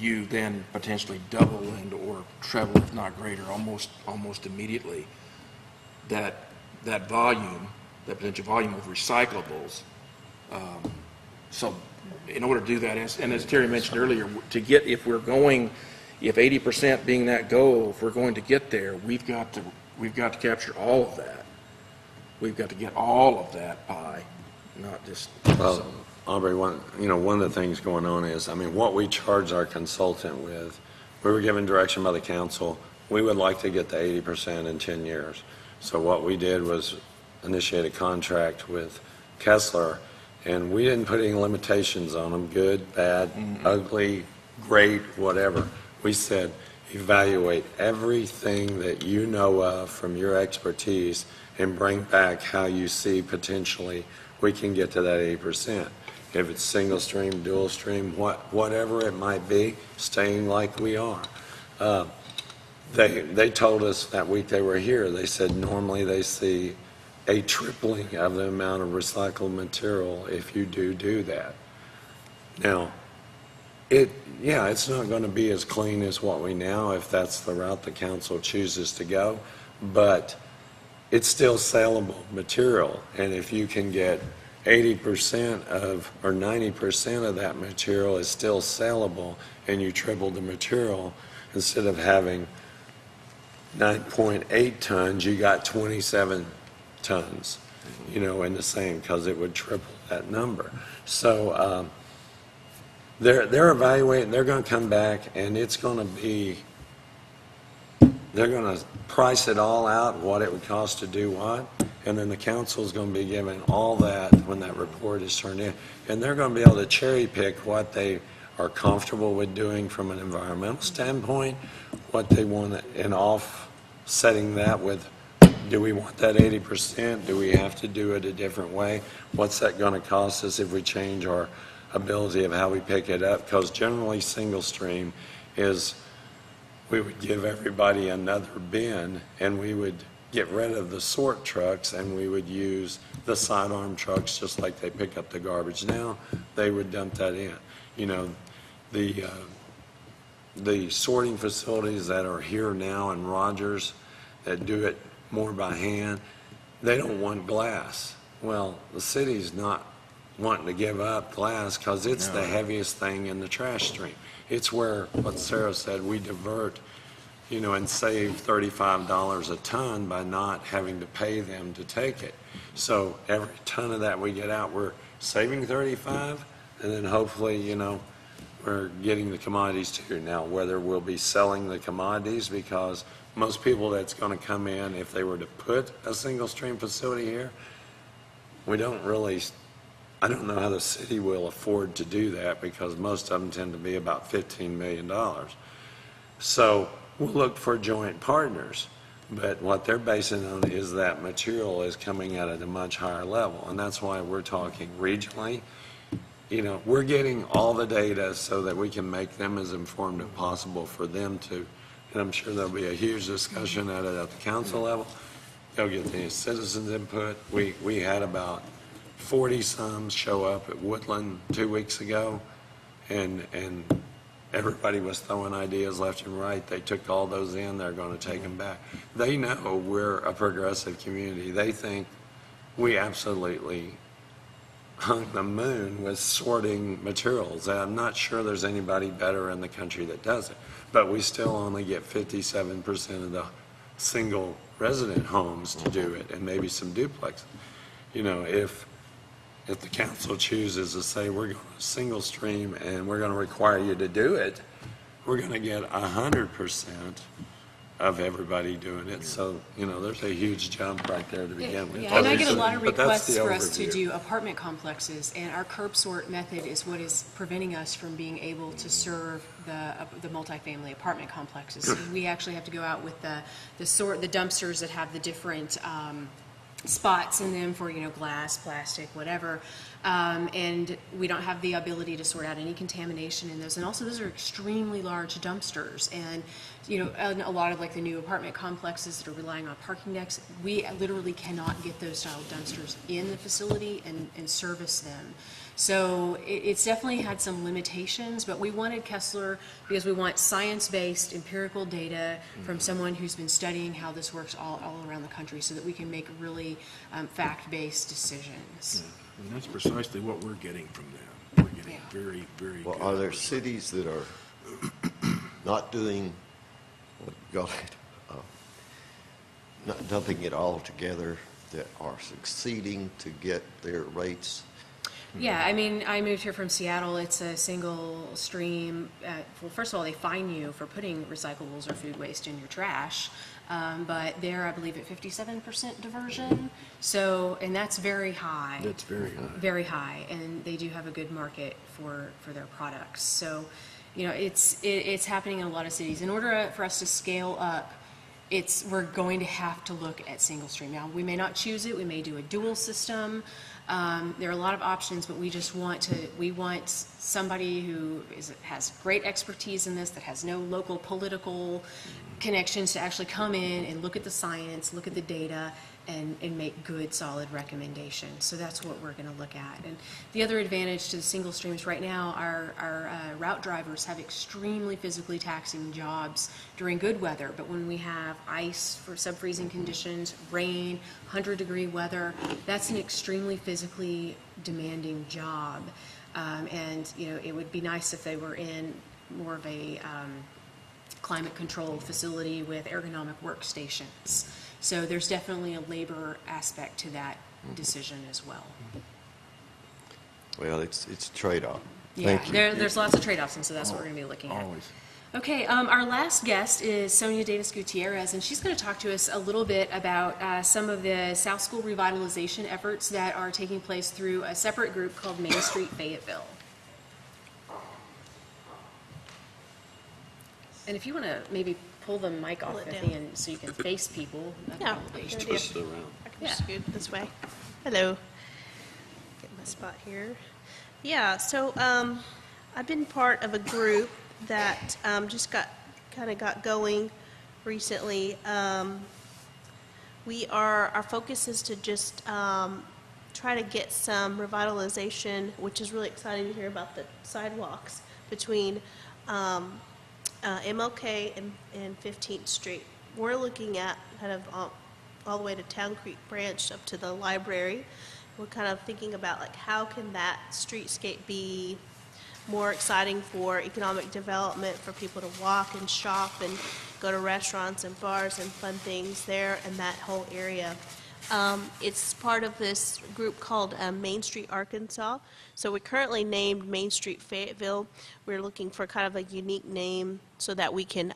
you then potentially double or treble, if not greater, almost immediately, that volume, that potential volume of recyclables. So in order to do that, and as Terry mentioned earlier, if 80% being that goal, if we're going to get there, we've got to capture all of that. We've got to get all of that pie, not just some. Aubrey, one of the things going on is, what we charge our consultant with, we were given direction by the council, we would like to get to 80% in 10 years. So what we did was initiate a contract with Kessler, and we didn't put any limitations on them, good, bad, ugly, great, whatever. We said, evaluate everything that you know of from your expertise and bring back how you see potentially we can get to that 80%. If it's single stream, dual stream, whatever it might be, staying like we are. They told us that week they were here, they said normally they see a tripling of the amount of recycled material if you do that. Now, it's not going to be as clean as what we now, if that's the route the council chooses to go, but it's still saleable material, and if you can get 80% of, or 90% of that material is still saleable, and you triple the material, instead of having 9.8 tons, you got 27 tons, in the same, because it would triple that number. So they're evaluating, they're going to come back, and it's going to be, they're going to price it all out, what it would cost to do what, and then the council's going to be given all that when that report is turned in, and they're going to be able to cherry pick what they are comfortable with doing from an environmental standpoint, what they want, and offsetting that with, do we want that 80%? Do we have to do it a different way? What's that going to cost us if we change our ability of how we pick it up? Because generally single stream is, we would give everybody another bin, and we would get rid of the sort trucks, and we would use the sidearm trucks just like they pick up the garbage now. They would dump that in. The sorting facilities that are here now in Rogers that do it more by hand, they don't want glass. Well, the city's not wanting to give up glass because it's the heaviest thing in the trash stream. It's where, what Sarah said, we divert, and save $35 a ton by not having to pay them to take it. So every ton of that we get out, we're saving 35, and then hopefully, we're getting the commodities too. Now, whether we'll be selling the commodities, because most people that's going to come in, if they were to put a single stream facility here, I don't know how the city will afford to do that, because most of them tend to be about $15 million. So we'll look for joint partners, but what they're basing on is that material is coming out at a much higher level, and that's why we're talking regionally. We're getting all the data so that we can make them as informed as possible for them to, and I'm sure there'll be a huge discussion at the council level. They'll get the citizens' input. We had about 40-some show up at Woodland 2 weeks ago, and everybody was throwing ideas left and right. They took all those in. They're going to take them back. They know we're a progressive community. They think we absolutely hung the moon with sorting materials. And I'm not sure there's anybody better in the country that does it, but we still only get 57% of the single resident homes to do it, and maybe some duplexes. If the council chooses to say we're going to single stream and we're going to require you to do it, we're going to get 100% of everybody doing it. So, there's a huge jump right there to begin with. Yeah, and I get a lot of But that's requests the for us to overview. do apartment complexes, and our curb sort method is what is preventing us from being able to serve the multifamily apartment complexes. We actually have to go out with the dumpsters that have the different spots in them for, glass, plastic, whatever. And we don't have the ability to sort out any contamination in those. And also, those are extremely large dumpsters. And, and a lot of the new apartment complexes that are relying on parking decks, we literally cannot get those style of dumpsters in the facility and service them. So it's definitely had some limitations, but we wanted Kessler because we want science-based empirical data from someone who's been studying how this works all around the country, so that we can make really fact-based decisions. And that's precisely what we're getting from them. We're getting very, very good. Well, are there cities that are not doing, what you call it, not dumping it all together, that are succeeding to get their rates? Yeah, I moved here from Seattle. It's a single stream. Well, first of all, they fine you for putting recyclables or food waste in your trash. But they're, I believe, at 57% diversion. So, and that's very high. That's very high. Very high, and they do have a good market for their products. So, You know, it's happening in a lot of cities. In order for us to scale up, we're going to have to look at single stream. Now, we may not choose it. We may do a dual system. There are a lot of options, but we want somebody who has great expertise in this, that has no local political connections, to actually come in and look at the science, look at the data, and make good, solid recommendations. So that's what we're going to look at. And the other advantage to the single streams right now, our route drivers have extremely physically taxing jobs during good weather, but when we have ice for sub-freezing conditions, rain, 100-degree weather, that's an extremely physically demanding job. And you know, it would be nice if they were in more of a climate-controlled facility with ergonomic workstations. So there's definitely a labor aspect to that decision as well. Well, it's a trade-off. Yeah, Thank you. there's lots of trade-offs, and so that's what we're going to be looking at. Always. Okay, our last guest is Sonia Davis Gutierrez, and she's going to talk to us a little bit about some of the South School revitalization efforts that are taking place through a separate group called Main Street Fayetteville. And if you want to maybe pull the mic off Pull it at down. the end so you can face people, that'd Yeah, probably good idea. Twist it around. I can just scoot this way. Hello. Get my spot here. Yeah, so I've been part of a group that just got going recently. Our focus is to just try to get some revitalization, which is really exciting to hear about the sidewalks between MLK and 15th Street. We're looking at kind of all the way to Town Creek Branch up to the library. We're kind of thinking about like how can that streetscape be more exciting for economic development, for people to walk and shop and go to restaurants and bars and fun things there in that whole area. It's part of this group called Main Street Arkansas. So we're currently named Main Street Fayetteville. We're looking for kind of a unique name so that we can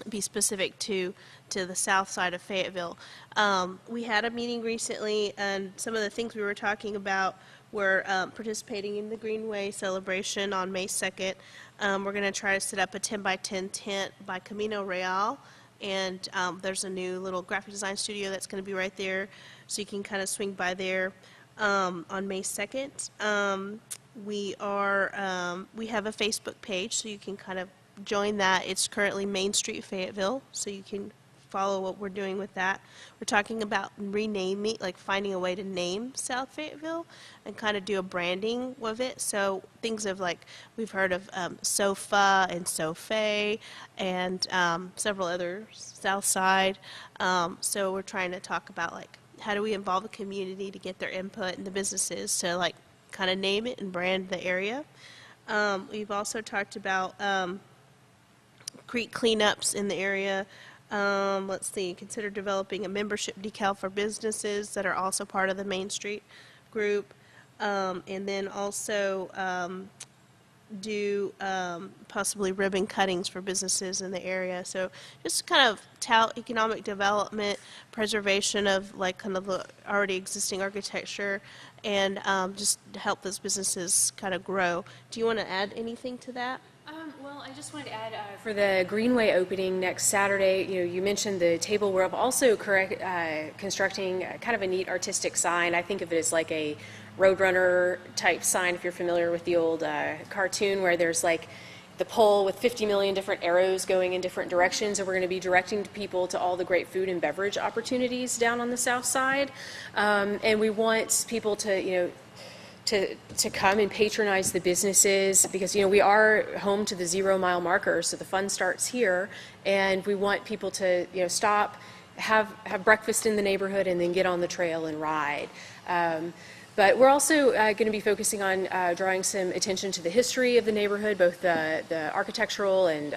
be specific to the south side of Fayetteville. We had a meeting recently, and some of the things we were talking about were participating in the Greenway celebration on May 2nd. We're going to try to set up a 10 by 10 tent by Camino Real. And there's a new little graphic design studio that's going to be right there, so you can kind of swing by there on May 2nd. We have a Facebook page, so you can kind of join that. It's currently Main Street Fayetteville, so you can follow what we're doing with that. We're talking about renaming, like finding a way to name South Fayetteville and kind of do a branding with it. So things of like, we've heard of SOFA and SOFE and several others, South Side. So we're trying to talk about like, how do we involve the community to get their input and the businesses to like kind of name it and brand the area. We've also talked about creek cleanups in the area. Let's see, consider developing a membership decal for businesses that are also part of the Main Street group. And then also do possibly ribbon cuttings for businesses in the area. So just kind of tout economic development, preservation of like kind of the already existing architecture, and just help those businesses kind of grow. Do you want to add anything to that? Well, I just wanted to add for the Greenway opening next Saturday, you mentioned the table. We're also constructing kind of a neat artistic sign. I think of it as like a Roadrunner type sign, if you're familiar with the old cartoon where there's like the pole with 50 million different arrows going in different directions, and we're going to be directing people to all the great food and beverage opportunities down on the south side. And we want people to, to come and patronize the businesses, because we are home to the 0 mile marker, so the fun starts here, and we want people to stop, have breakfast in the neighborhood, and then get on the trail and ride. But we're also going to be focusing on drawing some attention to the history of the neighborhood, both the architectural and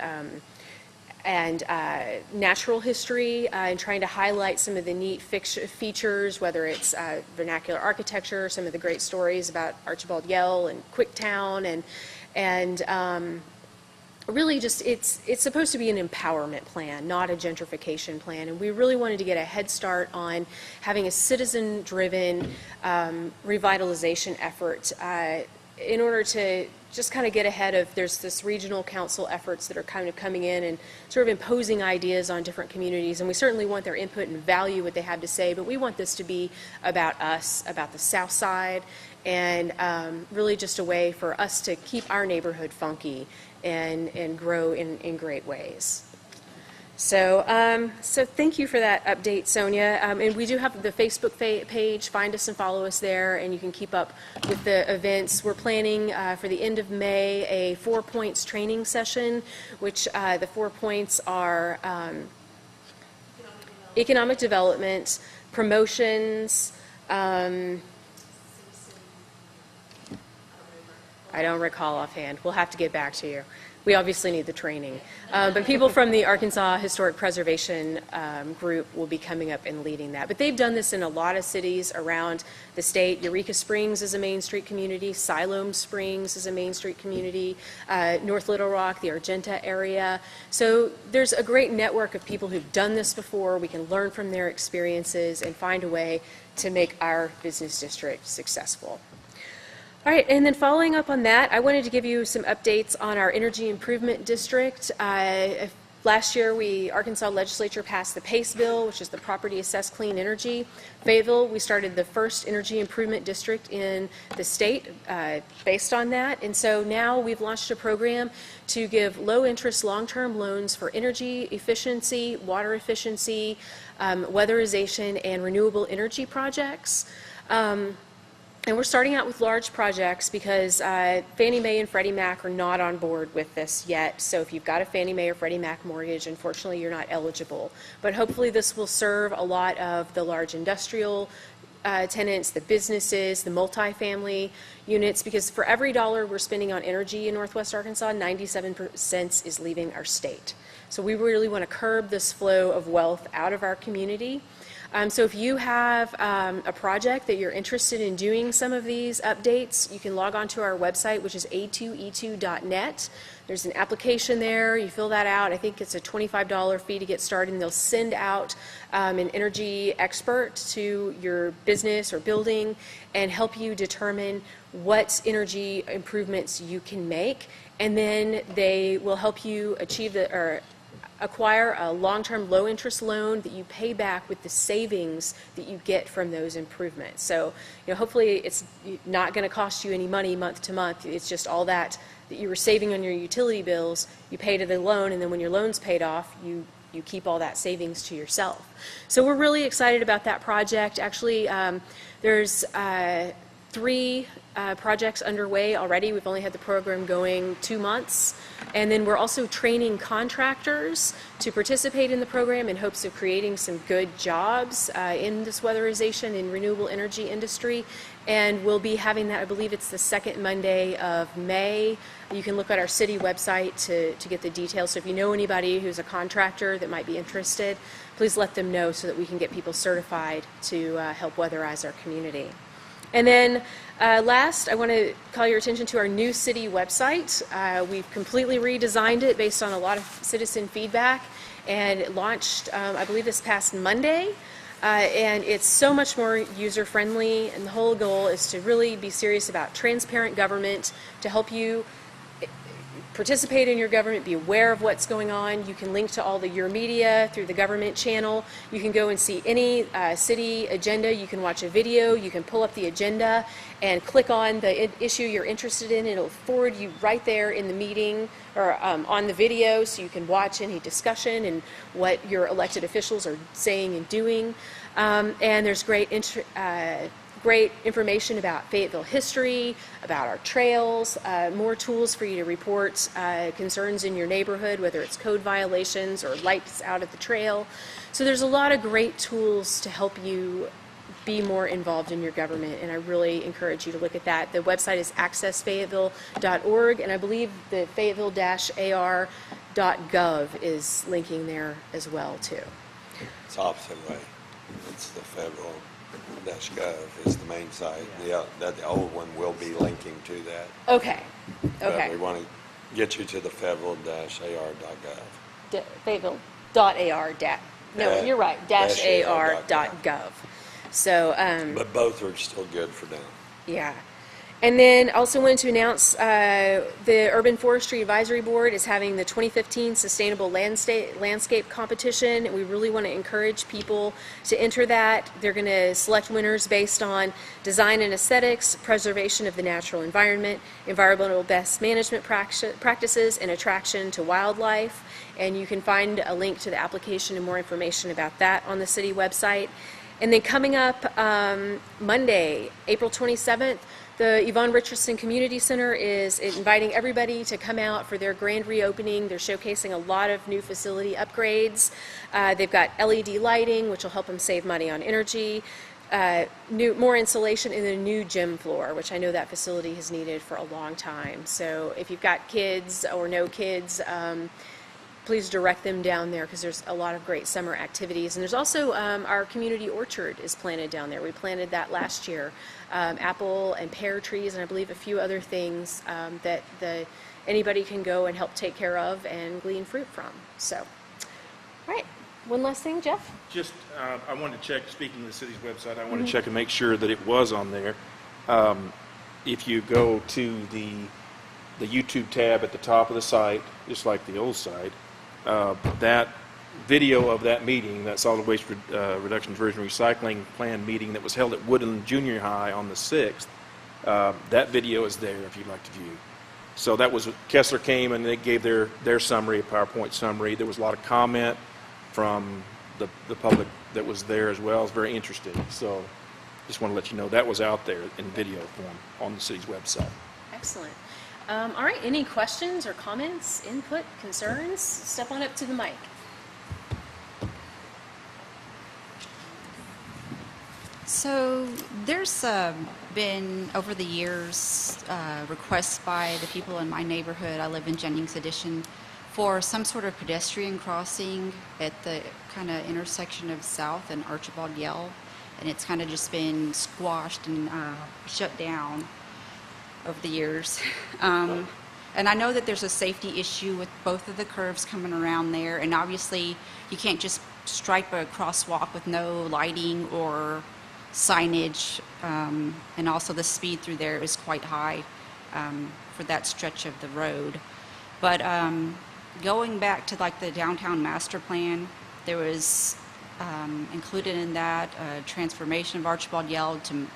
natural history, and trying to highlight some of the neat features, whether it's vernacular architecture, some of the great stories about Archibald Yell and Quicktown, and really just it's supposed to be an empowerment plan, not a gentrification plan, and we really wanted to get a head start on having a citizen-driven revitalization effort in order to just kind of get ahead of, there's this regional council efforts that are kind of coming in and sort of imposing ideas on different communities, and we certainly want their input and value what they have to say, but we want this to be about us, about the South Side, and really just a way for us to keep our neighborhood funky and grow in great ways. So, so thank you for that update, Sonia. And we do have the Facebook page. Find us and follow us there, and you can keep up with the events. We're planning for the end of May a 4 points training session, which the 4 points are economic development, promotions. I don't recall offhand. We'll have to get back to you. We obviously need the training. But people from the Arkansas Historic Preservation group will be coming up and leading that. But they've done this in a lot of cities around the state. Eureka Springs is a Main Street community. Siloam Springs is a Main Street community. North Little Rock, the Argenta area. So there's a great network of people who've done this before. We can learn from their experiences and find a way to make our business district successful. All right, and then following up on that, I wanted to give you some updates on our Energy Improvement District. Last year, Arkansas legislature passed the PACE bill, which is the Property Assessed Clean Energy. Fayetteville, we started the first Energy Improvement District in the state based on that. And so now we've launched a program to give low-interest, long-term loans for energy efficiency, water efficiency, weatherization, and renewable energy projects. And we're starting out with large projects because Fannie Mae and Freddie Mac are not on board with this yet. So if you've got a Fannie Mae or Freddie Mac mortgage, unfortunately, you're not eligible. But hopefully this will serve a lot of the large industrial tenants, the businesses, the multifamily units, because for every dollar we're spending on energy in Northwest Arkansas, 97 cents is leaving our state. So we really want to curb this flow of wealth out of our community. So if you have a project that you're interested in doing some of these updates, you can log on to our website, which is a2e2.net. There's an application there. You fill that out. I think it's a $25 fee to get started, and they'll send out an energy expert to your business or building and help you determine what energy improvements you can make. And then they will help you achieve acquire a long-term low-interest loan that you pay back with the savings that you get from those improvements. So, hopefully it's not going to cost you any money month to month. It's just all that you were saving on your utility bills, you pay to the loan, and then when your loan's paid off, you keep all that savings to yourself. So we're really excited about that project. Actually, there's 3 projects underway already. We've only had the program going 2 months. And then we're also training contractors to participate in the program in hopes of creating some good jobs in this weatherization and renewable energy industry. And we'll be having that, I believe it's the second Monday of May. You can look at our city website to get the details. So if you know anybody who's a contractor that might be interested, please let them know so that we can get people certified to help weatherize our community. And then last, I want to call your attention to our new city website. We've completely redesigned it based on a lot of citizen feedback, and it launched, I believe, this past Monday. And it's so much more user-friendly, and the whole goal is to really be serious about transparent government, to help you participate in your government, be aware of what's going on. You can link to all your media through the government channel. You can go and see any city agenda. You can watch a video. You can pull up the agenda and click on the issue you're interested in. It'll forward you right there in the meeting or on the video, so you can watch any discussion and what your elected officials are saying and doing. And there's great information about Fayetteville history, about our trails, more tools for you to report concerns in your neighborhood, whether it's code violations or lights out at the trail. So there's a lot of great tools to help you be more involved in your government, and I really encourage you to look at that. The website is accessfayetteville.org, and I believe the fayetteville-ar.gov is linking there as well, too. It's opposite way. It's the federal-gov is the main site. The old one will be linking to that. Okay. But we want to get you to the federal-ar.gov. Fayetteville.ar. No, you're right. -ar.gov. So. But both are still good for now. Yeah. And then also wanted to announce the Urban Forestry Advisory Board is having the 2015 Sustainable Landscape Competition. We really want to encourage people to enter that. They're going to select winners based on design and aesthetics, preservation of the natural environment, environmental best management practices, and attraction to wildlife. And you can find a link to the application and more information about that on the city website. And then coming up Monday, April 27th, the Yvonne Richardson Community Center is inviting everybody to come out for their grand reopening. They're showcasing a lot of new facility upgrades. They've got LED lighting, which will help them save money on energy, more insulation, and a new gym floor, which I know that facility has needed for a long time. So if you've got kids or no kids, please direct them down there because there's a lot of great summer activities. And there's also our community orchard is planted down there. We planted that last year. Apple and pear trees and I believe a few other things that anybody can go and help take care of and glean fruit from. So, all right. One last thing, Jeff? Just, I wanted to check, speaking of the city's website, I wanted to check and make sure that it was on there. If you go to the YouTube tab at the top of the site, just like the old site, that video of that meeting, that solid waste reduction diversion recycling plan meeting that was held at Woodland Junior High on the 6th, that video is there if you'd like to view. So that was, Kessler came and they gave their summary, a PowerPoint summary. There was a lot of comment from the public that was there as well. It was very interesting. So just want to let you know that was out there in video form on the city's website. Excellent. All right, any questions or comments, input, concerns? Step on up to the mic. So there's been, over the years, requests by the people in my neighborhood, I live in Jennings Addition, for some sort of pedestrian crossing at the kind of intersection of South and Archibald Yell. And it's kind of just been squashed and shut down over the years. And I know that there's a safety issue with both of the curves coming around there. And obviously, you can't just stripe a crosswalk with no lighting or signage, and also the speed through there is quite high for that stretch of the road. But going back to like the downtown master plan, there was included in that transformation of Archibald Yell to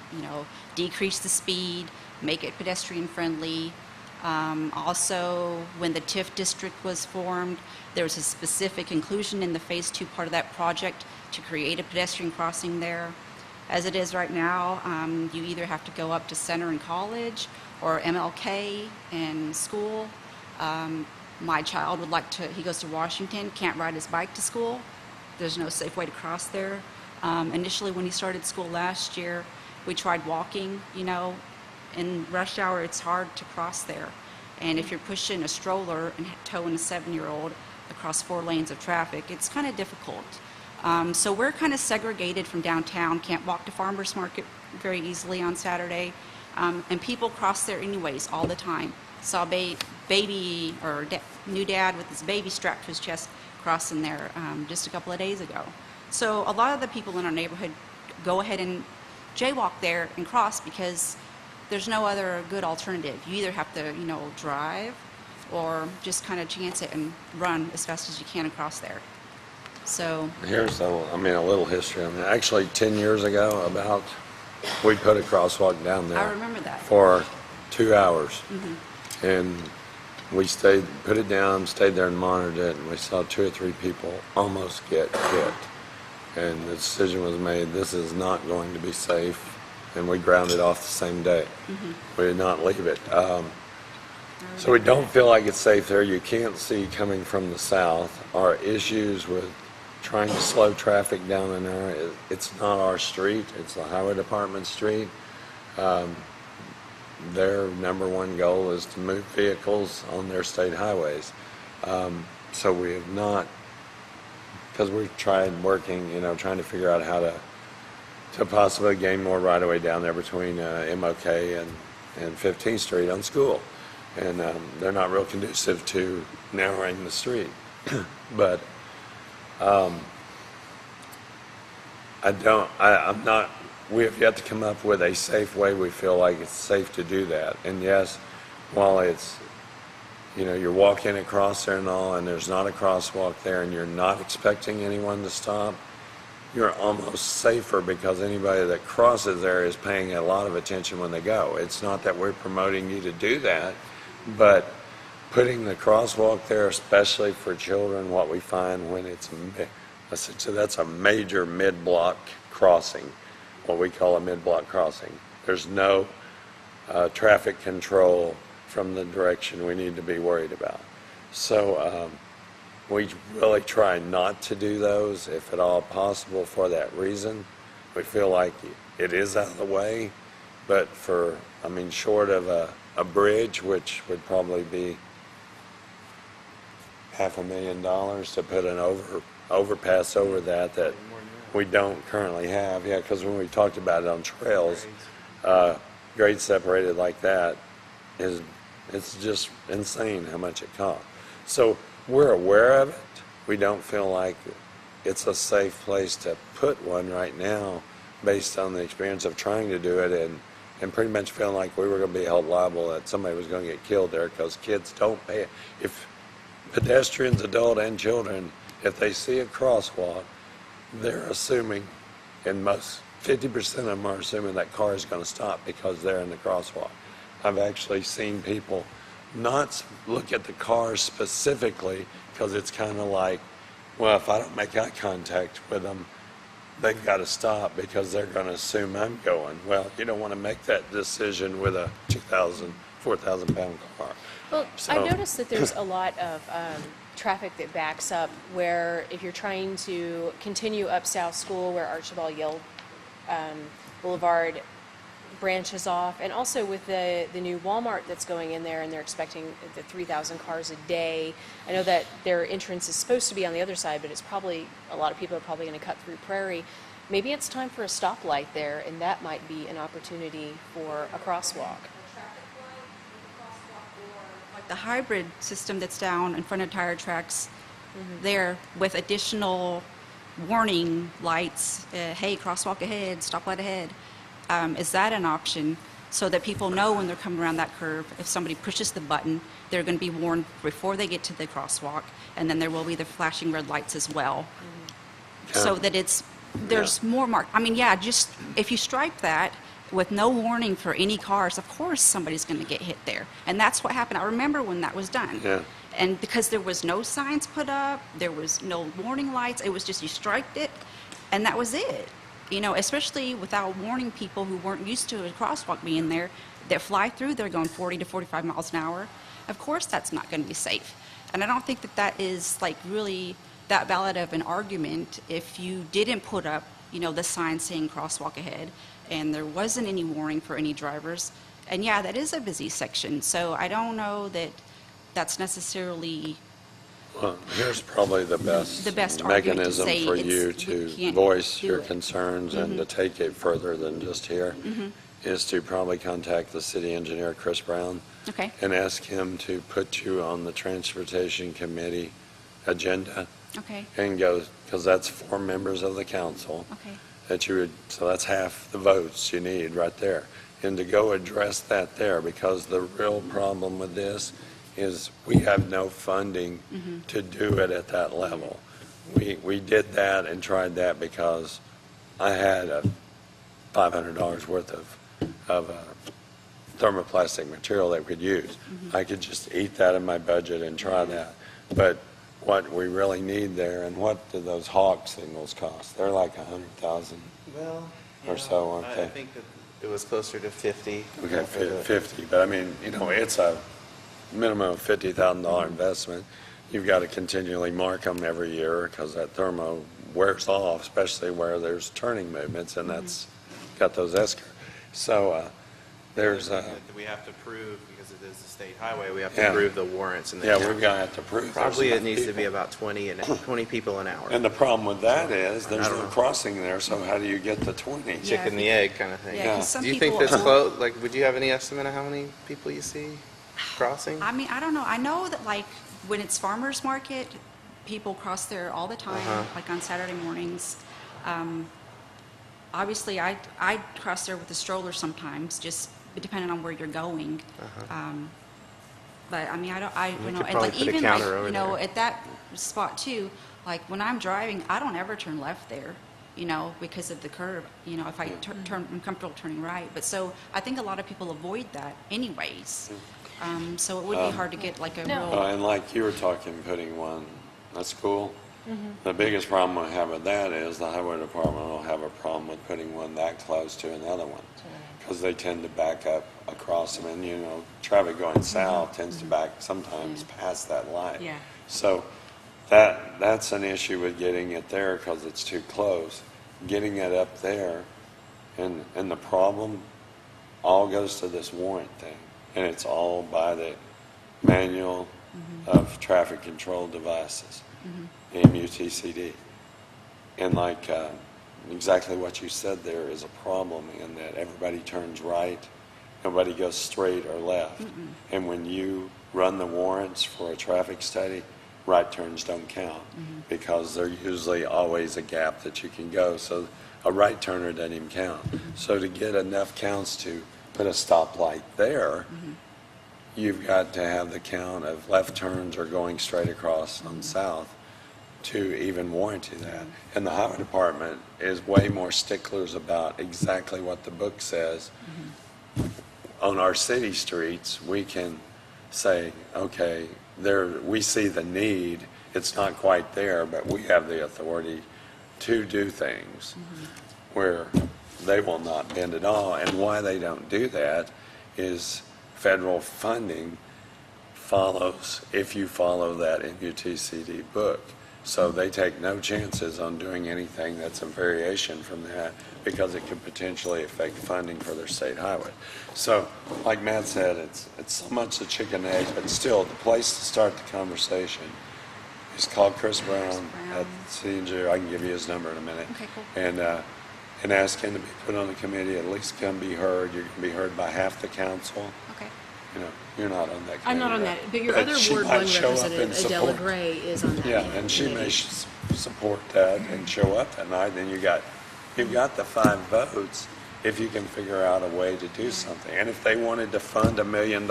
decrease the speed, make it pedestrian friendly. Also, when the TIF district was formed, there was a specific inclusion in the phase 2 part of that project to create a pedestrian crossing there. As it is right now, you either have to go up to Center and College or MLK and school. My child would like to, he goes to Washington, can't ride his bike to school. There's no safe way to cross there. Initially, when he started school last year, we tried walking, in rush hour, it's hard to cross there. And if you're pushing a stroller and towing a 7-year-old across 4 lanes of traffic, it's kind of difficult. So we're kind of segregated from downtown, can't walk to Farmers Market very easily on Saturday. And people cross there anyways all the time. Saw baby or new dad with his baby strapped to his chest crossing there just a couple of days ago. So a lot of the people in our neighborhood go ahead and jaywalk there and cross because there's no other good alternative. You either have to, drive or just kind of chance it and run as fast as you can across there. So Here's a little history on that. Actually, 10 years ago, we put a crosswalk down there. I remember that. For 2 hours. Mm-hmm. And we put it down, stayed there and monitored it, and we saw 2 or 3 people almost get hit. And the decision was made, this is not going to be safe, and we ground it off the same day. Mm-hmm. We did not leave it. So we don't feel like it's safe there. You can't see coming from the south. Our issues with trying to slow traffic down in there, it's not our street, it's the highway department street. Their number one goal is to move vehicles on their state highways. So we have not, because we've tried working, trying to figure out how to possibly gain more right-of-way down there between MOK and 15th Street on School. And they're not real conducive to narrowing the street. But I'm not we have yet to come up with a safe way we feel like it's safe to do that. And yes, while it's, you're walking across there and all, and there's not a crosswalk there, and you're not expecting anyone to stop, you're almost safer because anybody that crosses there is paying a lot of attention when they go. It's not that we're promoting you to do that, but putting the crosswalk there, especially for children, what we find when that's a major mid-block crossing, what we call a mid-block crossing. There's no traffic control from the direction we need to be worried about. So we really try not to do those, if at all possible, for that reason. We feel like it is out of the way, but short of a bridge, which would probably be $500,000 to put an overpass over that we don't currently have. Yeah, because when we talked about it on trails, grade separated like that it's just insane how much it costs. So we're aware of it. We don't feel like it's a safe place to put one right now based on the experience of trying to do it and pretty much feeling like we were going to be held liable, that somebody was going to get killed there, because kids don't pay. If pedestrians, adult and children, if they see a crosswalk, they're assuming, and 50% of them are assuming that car is going to stop because they're in the crosswalk. I've actually seen people not look at the cars specifically, because it's kind of like, well, if I don't make eye contact with them, they've got to stop because they're going to assume I'm going. Well, you don't want to make that decision with a 2,000, 4,000-pound car. Well, So- I've noticed that there's a lot of traffic that backs up, where if you're trying to continue up South School, where Archibald Yale Boulevard branches off, and also with the new Walmart that's going in there, and they're expecting the 3,000 cars a day. I know that their entrance is supposed to be on the other side, but it's probably, a lot of people are probably going to cut through Prairie. Maybe it's time for a stoplight there, and that might be an opportunity for a crosswalk. Like the hybrid system that's down in front of tire tracks there, with additional warning lights, hey, crosswalk ahead, stoplight ahead. Is that an option, so that people know when they're coming around that curve, if somebody pushes the button, they're going to be warned before they get to the crosswalk, and then there will be the flashing red lights as well. So that there's more just if you stripe that with no warning for any cars, of course somebody's going to get hit there. And that's what happened. I remember when that was done. Yeah. And because there was no signs put up, there was no warning lights, it was just you striped it, and that was it. Especially without warning people who weren't used to a crosswalk being there, that fly through, they're going 40 to 45 miles an hour. Of course that's not going to be safe. And I don't think that is really that valid of an argument if you didn't put up, the sign saying crosswalk ahead, and there wasn't any warning for any drivers. And yeah, that is a busy section, so I don't know that that's necessarily Well, here's probably the best argument to mechanism say for it's- you we to can't voice do your it. concerns and to take it further than just here, is to probably contact the city engineer, Chris Brown, Okay. and ask him to put you on the Transportation Committee agenda Okay. and go, because that's 4 members of the council. Okay. So that's half the votes you need right there. And to go address that there, because the real problem with this is we have no funding to do it at that level. We did that and tried that because I had a $500 worth of thermoplastic material that we could use. I could just eat that in my budget and try that. But what we really need there, and what do those Hawk signals cost? They're like 100,000. Well, Or so, aren't I they? think that it was closer to 50. Okay, 50, but it's a minimum of $50,000 investment. You've got to continually mark them every year because that thermo wears off, especially where there's turning movements, and that's got those S-curves. So there's We have to prove, because it is a state highway, we have Yeah. to prove the warrants and the yeah, we've got to have to prove. there's Probably it enough needs to people. be about 20 people an hour. And the problem with that is there's I don't no know. crossing there, so how do you get the 20? Yeah. Chicken the egg kind of thing. Yeah, 'cause some Do you think people- that's close? Like, would you have any estimate of how many people you see crossing? I don't know. I know that when it's farmers market, people cross there all the time, like on Saturday mornings. obviously, I cross there with a stroller sometimes, just depending on where you're going. But I mean, We you know, could and probably like put a even like, counter over you know, there. at that spot too, like when I'm driving, I don't ever turn left there, you know, because of the curve. You know, if I turn, I'm comfortable turning right. But so I think a lot of people avoid that anyways. So it would be hard to get like a No. real. And like you were talking, putting one, that's cool. The biggest problem I have with that is the highway department will have a problem with putting one that close to another one. Because they tend to back up across them, and you know, traffic going south tends to back sometimes past that light. Yeah. So that's an issue with getting it there because it's too close. Getting it up there, and the problem all goes to this warrant thing, and it's all by the manual of traffic control devices, MUTCD. And like exactly what you said there is a problem in that everybody turns right, nobody goes straight or left. And when you run the warrants for a traffic study, right turns don't count because there's usually always a gap that you can go. So a right turner doesn't even count. So to get enough counts to put a stoplight there, you've got to have the count of left turns or going straight across on south to even warranty that. And the highway department is way more sticklers about exactly what the book says. On our city streets, we can say, okay, we see the need, it's not quite there, but we have the authority to do things where they will not bend at all. And why they don't do that is federal funding follows, if you follow that MUTCD book. So they take no chances on doing anything that's a variation from that because it could potentially affect funding for their state highway. So, like Matt said, it's so much the chicken egg, but still, the place to start the conversation is call Chris Brown at C&G. I can give you his number in a minute. Okay, cool. And ask him to be put on the committee, at least come be heard. You're going to be heard by half the council. Okay. You know, you're not on that committee. I'm not on right? that, but your other she Ward might 1 show up and representative, Adela support. Gray, is on that Yeah, committee. and she may support that and show up that night, then you've got the 5 votes if you can figure out a way to do something. And if they wanted to fund $1 million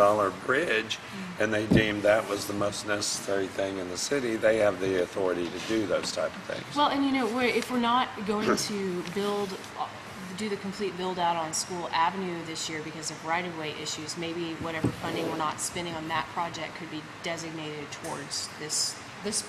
bridge and they deemed that was the most necessary thing in the city, they have the authority to do those type of things. Well, and you know, if we're not going to do the complete build out on School Avenue this year because of right-of-way issues, maybe whatever funding we're not spending on that project could be designated towards this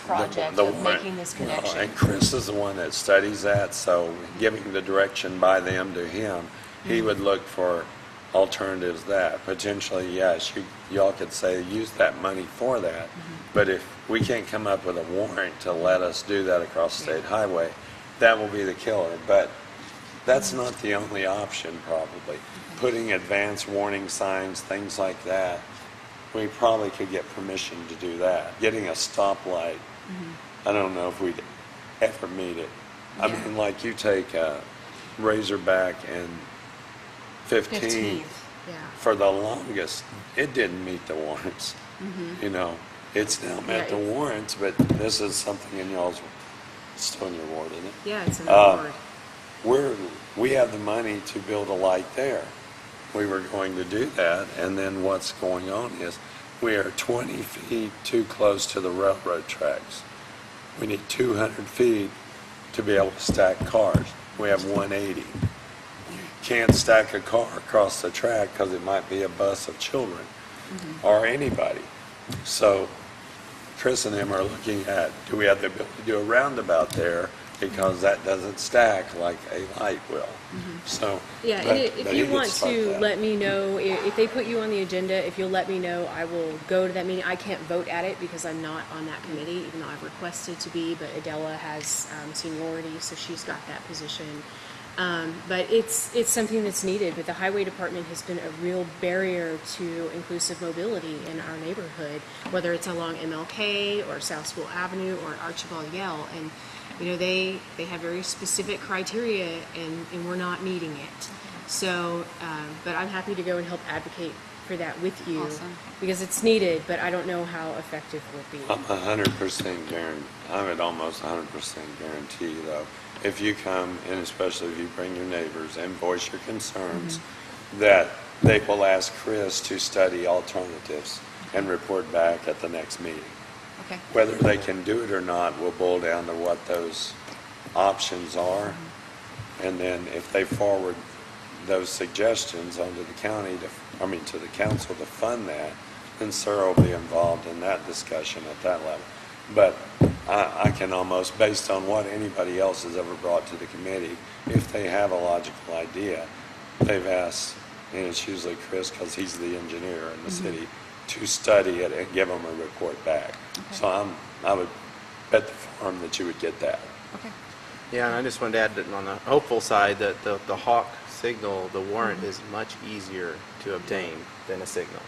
project The of warrant. making this connection. And Chris is the one that studies that, so giving the direction by them to him, he would look for alternatives that potentially, yes, y'all could say use that money for that, but if we can't come up with a warrant to let us do that across the state highway, that will be the killer. But that's not the only option, probably. Putting advanced warning signs, things like that, we probably could get permission to do that. Getting a stoplight, I don't know if we'd ever meet it. I mean, like you take Razorback and 15th, yeah. for the longest, it didn't meet the warrants. You know, it's now met the warrants, but this is something in y'all's, it's still in your ward, isn't it? Yeah, it's an award. We have the money to build a light there. We were going to do that, and then what's going on is we are 20 feet too close to the railroad tracks. We need 200 feet to be able to stack cars. We have 180. You can't stack a car across the track because it might be a bus of children or anybody. So Chris and him are looking at, do we have the ability to do a roundabout there because that doesn't stack like a light will. So, Yeah, but- and if but you he could want start to that. let me know, if they put you on the agenda, if you'll let me know, I will go to that meeting. I can't vote at it because I'm not on that committee, even though I've requested to be, but Adela has seniority, so she's got that position. But it's something that's needed, but the highway department has been a real barrier to inclusive mobility in our neighborhood, whether it's along MLK or South School Avenue or Archibald Yell. And you know, they have very specific criteria, and we're not meeting it. So, but I'm happy to go and help advocate for for that with you. Awesome. Because it's needed, but I don't know how effective it will be. I'm 100% guarantee, I would almost 100% guarantee though, if you come, and especially if you bring your neighbors and voice your concerns, that they will ask Chris to study alternatives and report back at the next meeting. Okay. Whether they can do it or not will boil down to what those options are. And then if they forward those suggestions onto the county, to the council to fund that, then Sarah will be involved in that discussion at that level. But I can almost, based on what anybody else has ever brought to the committee, if they have a logical idea, they've asked, and it's usually Chris, because he's the engineer in the city, to study it and give them a report back. So I would bet the farm that you would get that. Okay. Yeah, and I just wanted to add that on the hopeful side that the Hawk signal, the warrant is much easier to obtain than a signal.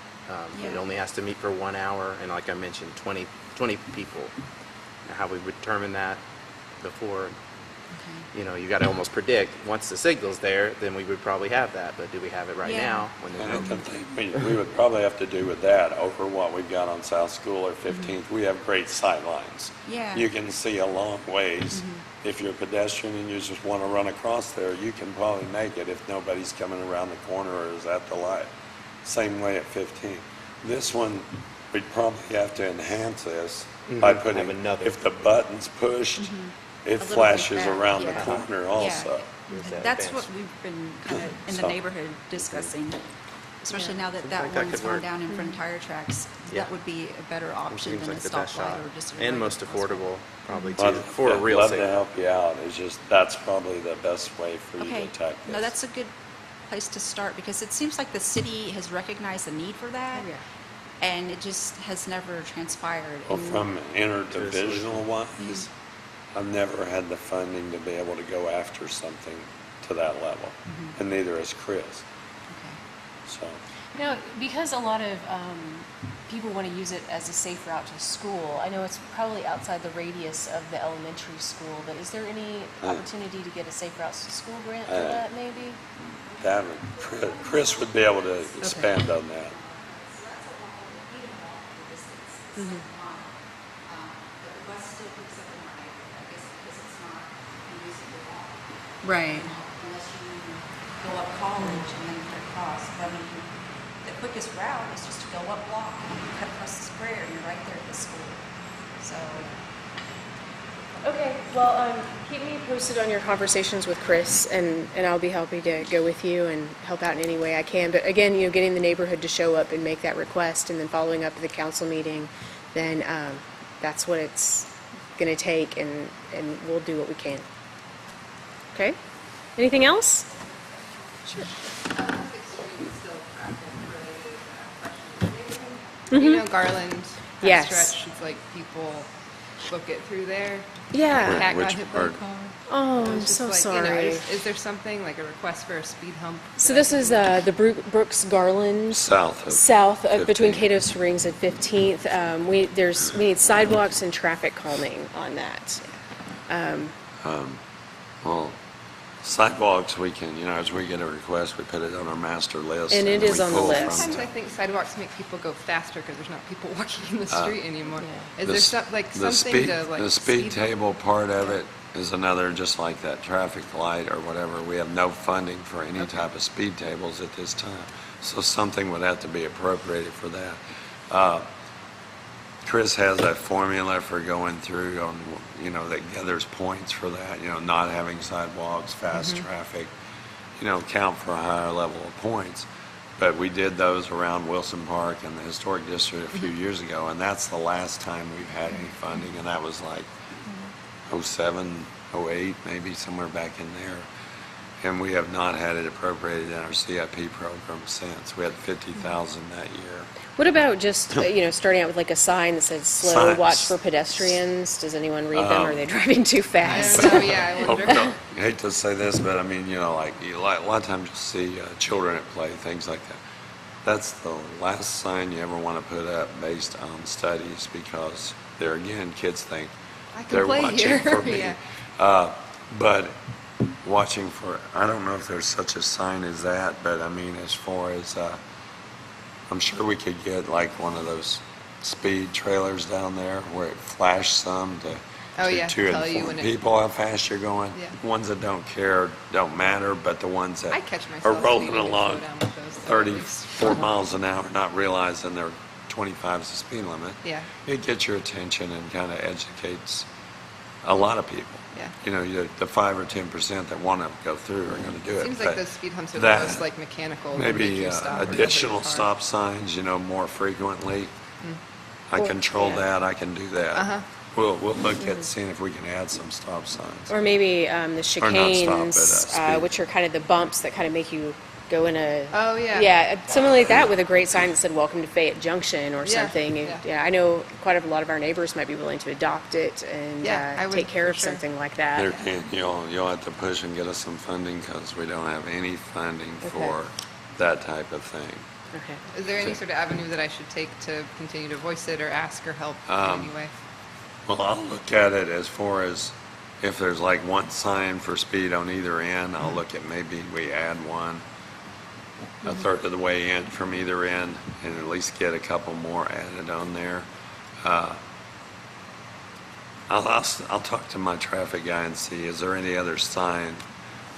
It Yeah. only has to meet for 1 hour, and like I mentioned, 20 people. Now, how we would determine that before, you got to almost predict, once the signal's there, then we would probably have that, but do we have it right Yeah. now? When And I there's no- think we would probably have to do with that over what we've got on South School or 15th. We have great sight lines. Yeah. You can see a long ways. If you're a pedestrian and you just want to run across there, you can probably make it if nobody's coming around the corner or is at the light. Same way at 15th. This one, we'd probably have to enhance this by putting, Have another. if the button's pushed, it little bit flashes back, around yeah. the corner also. There's that That's advance. what we've been kind of in the So- neighborhood discussing, especially now that Seems that like that one's could gone work. down in front of tire tracks. Yeah. That would be a better option Seems than a like the best shot. stoplight or just a And regular most crosswalk. affordable, probably, too, I'd for a real love to signal. help you out. It's just, that's probably the best way for you to Okay, attack this. no, that's a good place to start because it seems like the city has recognized the need for that. Oh, yeah. And it just has never transpired. Well, And- from interdivisional wise, I've never had the funding to be able to go after something to that level, and neither has Chris. Okay. So, Now, because a lot of people want to use it as a safe route to school, I know it's probably outside the radius of the elementary school, but is there any opportunity to get a safe routes to school grant for that maybe? that would, Chris would be able to expand on that. Right. Unless you go up college and then cut across. But I mean, the quickest route is just to go up block and you cut across the square and you're right there at the school. So, Okay, well, keep me posted on your conversations with Chris, and I'll be happy to go with you and help out in any way I can. But again, getting the neighborhood to show up and make that request, and then following up at the council meeting, then that's what it's going to take, and we'll do what we can. Okay? Anything else? You know Garland, that Yes. stretch, it's like people book it through there. Yeah. Cat got Which hit by a part? car. Oh, It was I'm just so like, sorry. is there something, like a request for a speed hump? So this is the Brooks Garland. South of South of, between 15th. Cato Springs and 15th. We need sidewalks and traffic calming on that. Well, sidewalks, we can, as we get a request, we put it on our master list. And it then is we on the pull list. from Sometimes the- I think sidewalks make people go faster because there's not people walking in the street anymore. Is the there s- something speed- to like? The speed table part of it is another, just like that traffic light or whatever. We have no funding for any type of speed tables at this time. So something would have to be appropriated for that. Chris has that formula for going through on, that gathers points for that, not having sidewalks, fast traffic, count for a higher level of points. But we did those around Wilson Park and the Historic District a few years ago, and that's the last time we've had any funding, and that was like 07, 08, maybe somewhere back in there. And we have not had it appropriated in our CIP program since. We had 50,000 that year. What about just, starting out with like a sign that says slow, Signs. watch for pedestrians? Does anyone read them? Are they driving too I fast? don't know. Yeah, I Oh, wonder. no, I hate to say this, but I mean, a lot of times you see children at play, things like that. That's the last sign you ever want to put up based on studies, because there again, kids think I can they're play watching here. for me. Yeah. But watching for, I don't know if there's such a sign as that, but I mean, as far as I'm sure we could get like one of those speed trailers down there where it flashes some Oh, yeah, to tell you inform when it- people how fast you're going. Yeah. Ones that don't care don't matter, but the ones that I catch are myself rolling needing to slow along down with those, though, at least. 34 miles an hour, not realizing they're 25 is the speed limit. Yeah. It gets your attention and kind of educates a lot of people. Yeah. You know, the 5 or 10% that want to go through are going to do it. Seems like but those speed humps are the that- most like mechanical. that make Maybe you stop or go additional pretty stop far. signs, more frequently. I control yeah. that, I can do that. Uh-huh. We'll look at seeing if we can add some stop signs. Or maybe the Or not stop, chicanes, but, speed. which are kind of the bumps that kind of make you go in a. Oh, yeah. Yeah, something like that with a great sign that said "Welcome to Fayette Junction" or Yeah, something. yeah. I know quite a lot of our neighbors might be willing to adopt it and Yeah, I would take care for of sure. something like that. There can, you'll have to push and get us some funding because we don't have any funding for that type of thing. Okay. Is there any sort of avenue that I should take to continue to voice it or ask or help in any way? Well, I'll look at it as far as if there's like one sign for speed on either end, I'll look at maybe we add one a third of the way in from either end and at least get a couple more added on there. I'll talk to my traffic guy and see, is there any other sign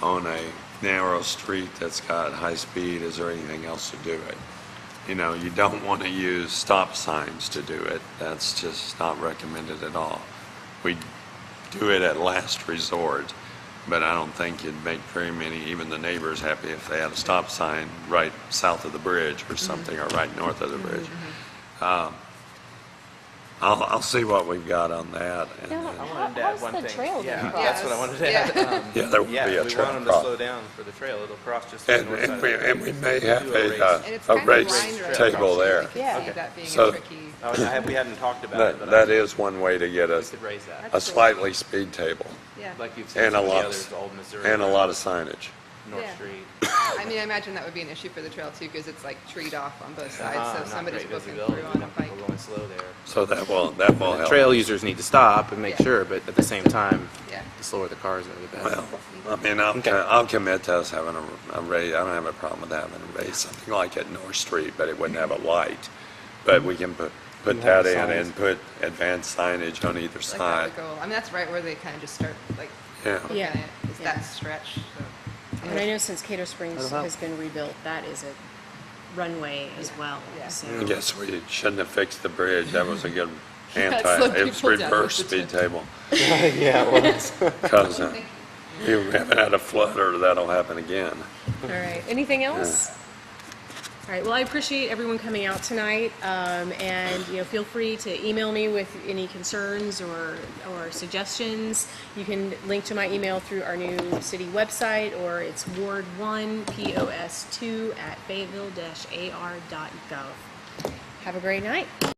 on a narrow street that's got high speed? Is there anything else to do it? You don't want to use stop signs to do it. That's just not recommended at all. We do it at last resort, but I don't think it'd make very many, even the neighbors, happy if they had a stop sign right south of the bridge or something, or right north of the bridge. I'll see what we've got on that. And then, I wanted to add one thing. Yeah, Yeah. that's what I wanted to Yeah. add. Yeah, there will Yeah, be a we trail want them to cross. slow down for the trail. It'll cross just the And, north side and, of we, the and we may have And it's a kind of race blind right table across, there. I can Yeah. see that being So- a tricky. we hadn't talked about it, but That is one way to get we us could raise that. a slightly speed table Yeah. Like you've seen and a some of the lot, others, Old Missouri, and a lot of signage. North Yeah. Street. I mean, I imagine that would be an issue for the trail too, because it's like treed off on both sides, so Not if somebody's great booking visibility, through on a bike. people going slow there. So that will help. Trail users need to stop and make Yeah. sure, but at the same time, Yeah. the slower the cars are, the better. Well, I mean, I'll commit to us having a race. I don't have a problem with having a race, something like at North Street, but it wouldn't have a light. But we can put You have that the in signs. and put advanced signage on either Like that side. would go, I mean, that's right where they kind of just start, like, Yeah. Yeah. is that stretch, so. And I know since Cato Springs That'll help. has been rebuilt, that is a runway as well. Yeah. So. I guess we shouldn't have fixed the bridge. That was a good Yeah, slow it was people down reverse with the speed table. Yeah, well, Because you haven't had a flood or that'll happen again. All right. Anything else? All right. Well, I appreciate everyone coming out tonight, and feel free to email me with any concerns or suggestions. You can link to my email through our new city website, or it's ward1pos2@fayetteville-ar.gov. Have a great night.